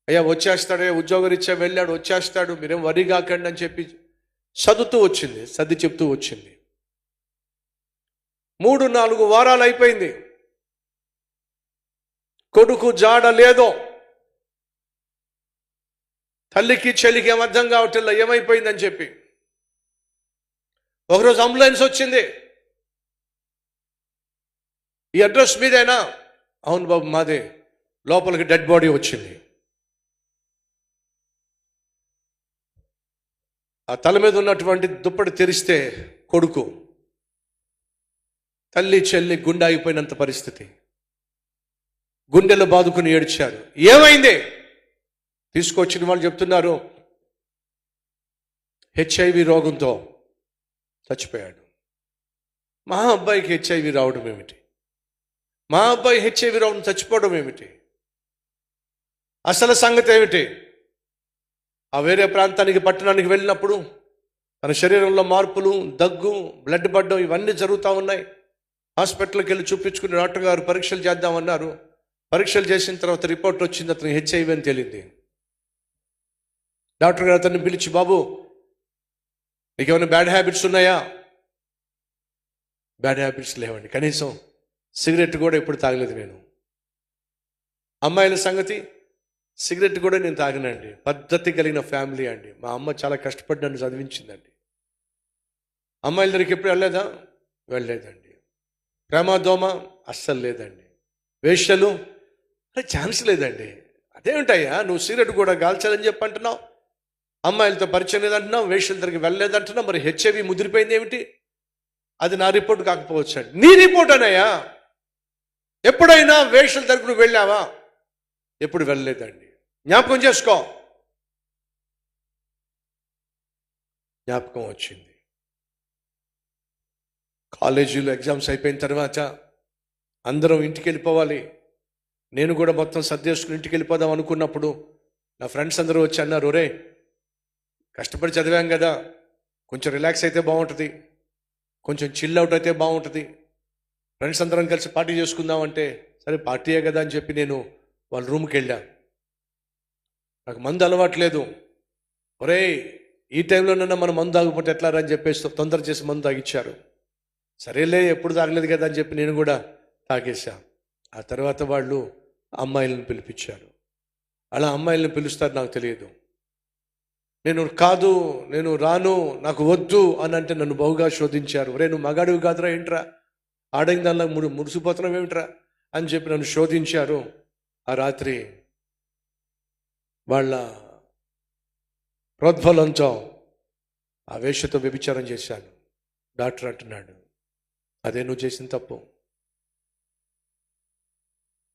అయ్యా వచ్చేస్తాడే, ఉద్యోగరీత్యా వెళ్ళాడు, వచ్చేస్తాడు, మీరేం వరి కాకండి అని చెప్పి చదువుతూ వచ్చింది, సర్ది చెప్తూ వచ్చింది. 3-4 వారాలు అయిపోయింది, కొడుకు జాడ లేదో. తల్లికి చెల్లికి ఏం అర్థం కావట్లేదు ఏమైపోయిందని చెప్పి. ఒకరోజు అంబులెన్స్ వచ్చింది. ఈ అడ్రస్ మీదేనా? అవును బాబు మాదే. లోపలికి డెడ్ బాడీ వచ్చింది. ఆ తల మీద ఉన్నటువంటి దుప్పటి తెరిస్తే కొడుకు. తల్లి చెల్లి గుండె అయిపోయినంత పరిస్థితి. గుండెలు బాదుకుని ఏడ్చారు. ఏమైంది? తీసుకొచ్చిన వాళ్ళు చెప్తున్నారు, HIV రోగంతో చచ్చిపోయాడు. మా అబ్బాయికి HIV రావడం ఏమిటి? మా అబ్బాయి HIV రావడం చచ్చిపోవడం ఏమిటి? అసలు సంగతి ఏమిటి? ఆ వేరే ప్రాంతానికి, పట్టణానికి వెళ్ళినప్పుడు తన శరీరంలో మార్పులు, దగ్గు, బ్లడ్ పడ్డం ఇవన్నీ జరుగుతూ ఉన్నాయి. హాస్పిటల్కి వెళ్ళి చూపించుకుని డాక్టర్ గారు పరీక్షలు చేద్దామన్నారు. పరీక్షలు చేసిన తర్వాత రిపోర్ట్ వచ్చింది, అతను HIV అని తేలింది. డాక్టర్ గారు అతన్ని పిలిచి, బాబు నీకేమైనా బ్యాడ్ హ్యాబిట్స్ ఉన్నాయా? బ్యాడ్ హ్యాబిట్స్ లేవండి, కనీసం సిగరెట్ కూడా ఎప్పుడు తాగలేదు నేను. అమ్మాయిల సంగతి, సిగరెట్ కూడా నేను తాగినండి. పద్ధతి కలిగిన ఫ్యామిలీ అండి. మా అమ్మ చాలా కష్టపడి నన్ను చదివించిందండి. అమ్మాయిల దగ్గరికి ఎప్పుడు వెళ్ళలేదా? వెళ్ళలేదండి. ప్రేమ దోమ అస్సలు లేదండి. వేశ్యలు ఛాన్స్ లేదండి. అదేమిటయ్యా నువ్వు సిగరెట్ కూడా కాల్చాలని చెప్పి అంటున్నావు, అమ్మాయిలతో పరిచయం లేదంటున్నావు, వేశ్యల దగ్గరికి వెళ్ళలేదంటున్నావు, మరి హెచ్ఐవి ముదిరిపోయింది ఏమిటి? అది నా రిపోర్ట్ కాకపోవచ్చు అండి. నీ రిపోర్ట్ అనయ్యా. ఎప్పుడైనా వేశ్యల దగ్గరకు నువ్వు వెళ్ళావా? ఎప్పుడు వెళ్ళలేదండి. జ్ఞాపకం చేసుకో. జ్ఞాపకం వచ్చింది. కాలేజీలో ఎగ్జామ్స్ అయిపోయిన తర్వాత అందరం ఇంటికి వెళ్ళిపోవాలి. నేను కూడా మొత్తం సర్దేసుకుని ఇంటికి వెళ్ళిపోదాం అనుకున్నప్పుడు నా ఫ్రెండ్స్ అందరూ వచ్చి అన్నారు, ఒరే కష్టపడి చదివాం కదా, కొంచెం రిలాక్స్ అయితే బాగుంటుంది, కొంచెం చిల్ అవుట్ అయితే బాగుంటుంది, ఫ్రెండ్స్ అందరం కలిసి పార్టీ చేసుకుందాం అంటే, సరే పార్టీయే కదా అని చెప్పి నేను వాళ్ళ రూమ్కి వెళ్ళా. నాకు మందు అలవాట్లేదు. ఒరే ఈ టైంలోనన్నా మనం మందు తాగకపోతే ఎట్లా అని చెప్పేసి తొందర చేసి మందు తాగిచ్చారు. సరేలే ఎప్పుడు తాగలేదు కదా అని చెప్పి నేను కూడా తాగేశా. ఆ తర్వాత వాళ్ళు అమ్మాయిలను పిలిపించారు. అలా అమ్మాయిలను పిలుస్తారు నాకు తెలియదు. నేను రాను, నాకు వద్దు అని అంటే నన్ను బహుగా శోధించారు. రే నువ్వు మగాడివి కాదురా, ఏంట్రా ఆడైన దానిలో మురిసిపోతున్నావు ఏమిట్రా అని చెప్పి నన్ను శోధించారు. ఆ రాత్రి వాళ్ళ ప్రోద్బలంతో ఆ వేశ్యతో వ్యభిచారం చేశాను. డాక్టర్ అంటున్నాడు, అదే నువ్వు చేసిన తప్పు.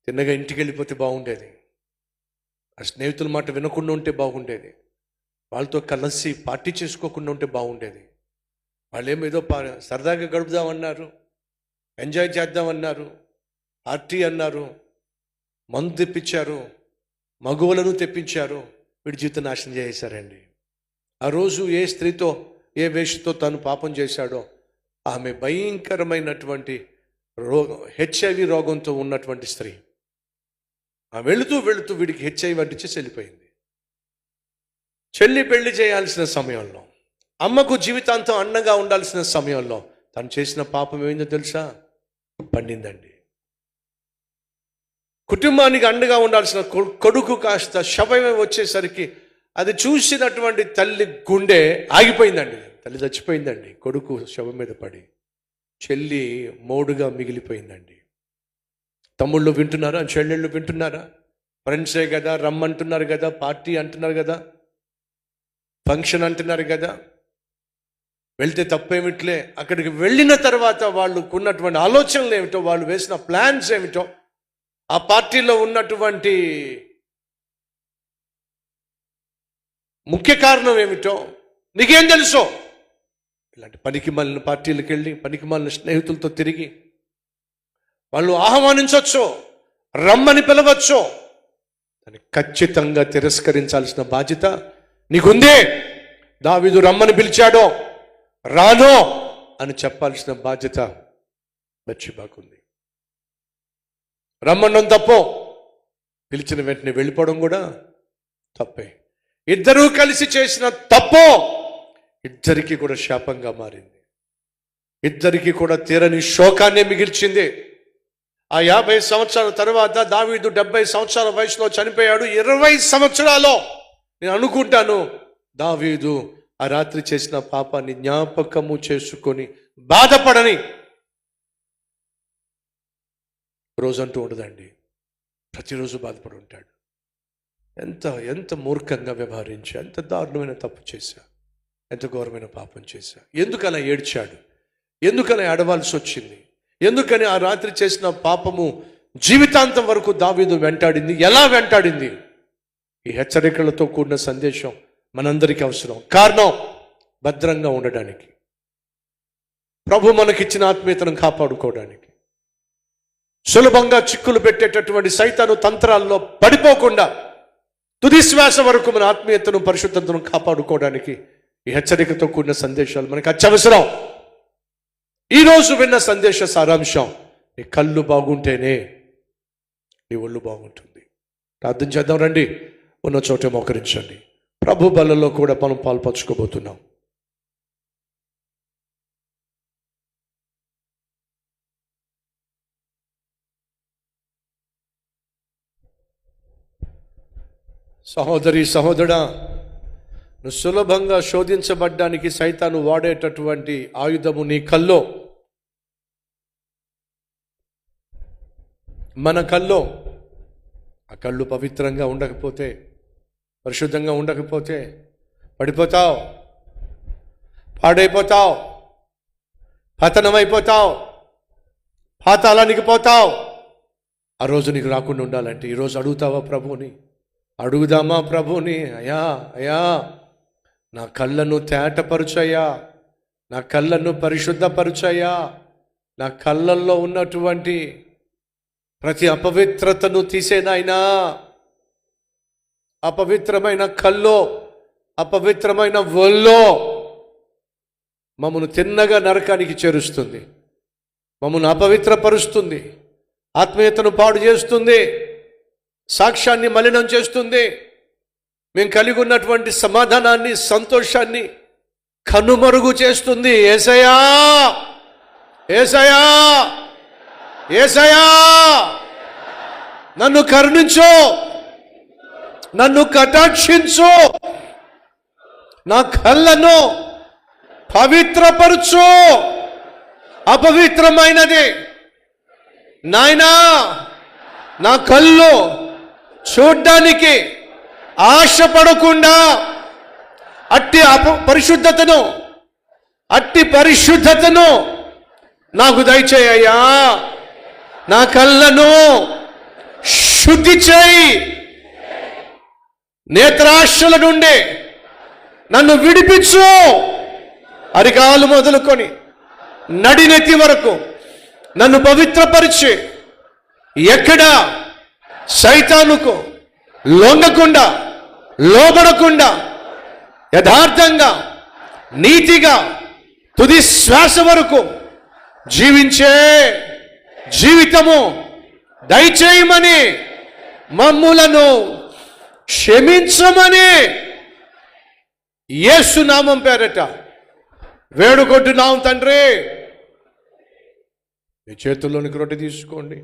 తిన్నగా ఇంటికి వెళ్ళిపోతే బాగుండేది. ఆ స్నేహితుల మాట వినకుండా ఉంటే బాగుండేది. వాళ్ళతో కలిసి పార్టీ చేసుకోకుండా ఉంటే బాగుండేది. వాళ్ళు ఏదో సరదాగా గడుపుదామన్నారు, ఎంజాయ్ చేద్దామన్నారు, పార్టీ అన్నారు, మందు తెప్పించారు, మగువలను తెప్పించారు. వీడి జీవితం నాశనం చేశారండి. ఆ రోజు ఏ స్త్రీతో ఏ వేషతో తను పాపం చేశాడో ఆమె భయంకరమైనటువంటి హెచ్ఐవి రోగంతో ఉన్నటువంటి స్త్రీ. వెళుతూ వీడికి హెచ్ఐవి అంటించేసి వెళ్ళిపోయింది. చెల్లి పెళ్లి చేయాల్సిన సమయంలో, అమ్మకు జీవితాంతం అండగా ఉండాల్సిన సమయంలో తను చేసిన పాపం ఏమైందో తెలుసా? పండిందండి. కుటుంబానికి అండగా ఉండాల్సిన కొడుకు కాస్త శవమే వచ్చేసరికి అది చూసినటువంటి తల్లి గుండె ఆగిపోయిందండి. తల్లి చచ్చిపోయిందండి కొడుకు శవం మీద పడి. చెల్లి మోడుగా మిగిలిపోయిందండి. తమ్ముళ్ళు వింటున్నారా? చెల్లెళ్ళు వింటున్నారా? ఫ్రెండ్సే కదా, రమ్మంటున్నారు కదా, పార్టీ అంటున్నారు కదా, ఫంక్షన్ అంటున్నారు కదా, వెళ్తే తప్పేమిట్లే. అక్కడికి వెళ్ళిన తర్వాత వాళ్ళు ఉన్నటువంటి ఆలోచనలు ఏమిటో, వాళ్ళు వేసిన ప్లాన్స్ ఏమిటో, ఆ పార్టీలో ఉన్నటువంటి ముఖ్య కారణం ఏమిటో నీకేం తెలుసో? ఇలాంటి పనికి మాలిన పార్టీలకు వెళ్ళి పనికి మాలిన స్నేహితులతో తిరిగి వాళ్ళు ఆహ్వానించవచ్చు, రమ్మని పిలవచ్చు, దాన్ని ఖచ్చితంగా తిరస్కరించాల్సిన బాధ్యత నీకుందే. దావీదు రమ్మని పిలిచాడో రానో అని చెప్పాల్సిన బాధ్యత బత్షెబాకుంది. రమ్మడం తప్పో, పిలిచిన వెంటనే వెళ్ళిపోవడం కూడా తప్పే. ఇద్దరూ కలిసి చేసిన తప్పో ఇద్దరికి కూడా శాపంగా మారింది. ఇద్దరికి కూడా తీరని శోకాన్ని మిగిల్చింది. ఆ 50 సంవత్సరాల తర్వాత దావీదు 70 సంవత్సరాల వయసులో చనిపోయాడు. 20 సంవత్సరాలు నేను అనుకుంటాను దావీదు ఆ రాత్రి చేసిన పాపాన్ని జ్ఞాపకము చేసుకొని బాధపడని రోజంటూ ఉండదండి. ప్రతిరోజు బాధపడి ఉంటాడు. ఎంత మూర్ఖంగా వ్యవహరించా, ఎంత దారుణమైన తప్పు చేశా, ఎంత ఘోరమైన పాపం చేశా. ఎందుకలా ఏడ్చాడు? ఎందుకలా ఏడవాల్సి వచ్చింది? ఎందుకని ఆ రాత్రి చేసిన పాపము జీవితాంతం వరకు దావీదు వెంటాడింది? ఎలా వెంటాడింది? ఈ హెచ్చరికలతో కూడిన సందేశం మనందరికీ అవసరం. కారణం భద్రంగా ఉండడానికి, ప్రభు మనకిచ్చిన ఆత్మీయతను కాపాడుకోవడానికి, సులభంగా చిక్కులు పెట్టేటటువంటి సైతాను తంత్రాల్లో పడిపోకుండా తుది శ్వాస వరకు మన ఆత్మీయతను పరిశుద్ధతను కాపాడుకోవడానికి ఈ హెచ్చరికతో కూడిన సందేశాలు మనకు అత్యవసరం. ఈరోజు విన్న సందేశ సారాంశం, నీ కళ్ళు బాగుంటేనే నీ ఒళ్ళు బాగుంటుంది. ప్రార్థన చేద్దాం రండి. ఉన్న చోటే మోకరించండి. ప్రభు బలలో కూడా మనం పాల్పంచుకోబోతున్నాం. సహోదరి సహోదరా, నువ్వు సులభంగా శోధించబడ్డానికి సైతాను వాడేటటువంటి ఆయుధము నీ కల్లో. మన కల్లో ఆ కళ్ళు పవిత్రంగా ఉండకపోతే, పరిశుద్ధంగా ఉండకపోతే పడిపోతావు, పాడైపోతావు, పతనమైపోతావు, పాతాళానికి పోతావు. ఆ రోజు నీకు రాకుండా ఉండాలంటే ఈరోజు అడుగుతావా ప్రభువుని? అడుగుదామా ప్రభువుని? అయ్యా అయ్యా, నా కళ్ళను తేటపరుచయ్యా, నా కళ్ళను పరిశుద్ధపరుచయ్యా, నా కళ్ళల్లో ఉన్నటువంటి ప్రతి అపవిత్రతను తీసేనాయనా. అపవిత్రమైన కల్లో, అపవిత్రమైన ఒళ్ళో మమ్మను తిన్నగా నరకానికి చేరుస్తుంది, మమ్మల్ని అపవిత్రపరుస్తుంది, ఆత్మీయతను పాడు చేస్తుంది, సాక్ష్యాన్ని మలినం చేస్తుంది. మేము కలిగి ఉన్నటువంటి సమాధానాన్ని, సంతోషాన్ని కనుమరుగు చేస్తుంది. యేసయ్యా యేసయ్యా యేసయ్యా, నన్ను కరుణించు, నన్ను కటాక్షించు, నా కళ్ళను పవిత్రపరచు. అపవిత్రమైనది నాయనా నా కళ్ళు చూడ్డానికి ఆశపడకుండా అట్టి పరిశుద్ధతను నాకు దయచేయ్యా. నా కళ్ళను శుద్ధి చేయి, నేత్రాశల నుండి నన్ను విడిపించు. అరికాలు మొదలుకొని నడినెత్తి వరకు నన్ను పవిత్రపరిచి, ఎక్కడ సైతానుకు లొంగకుండా, లోబడకుండా, యథార్థంగా, నీతిగా తుది శ్వాస వరకు జీవించే జీవితము దయచేయమని, మమ్ములను క్షమించమని యేసు నామం పేరట వేడుకొంటున్నాం తండ్రి. మీ చేతుల్లోనికి రొట్టె తీసుకోండి.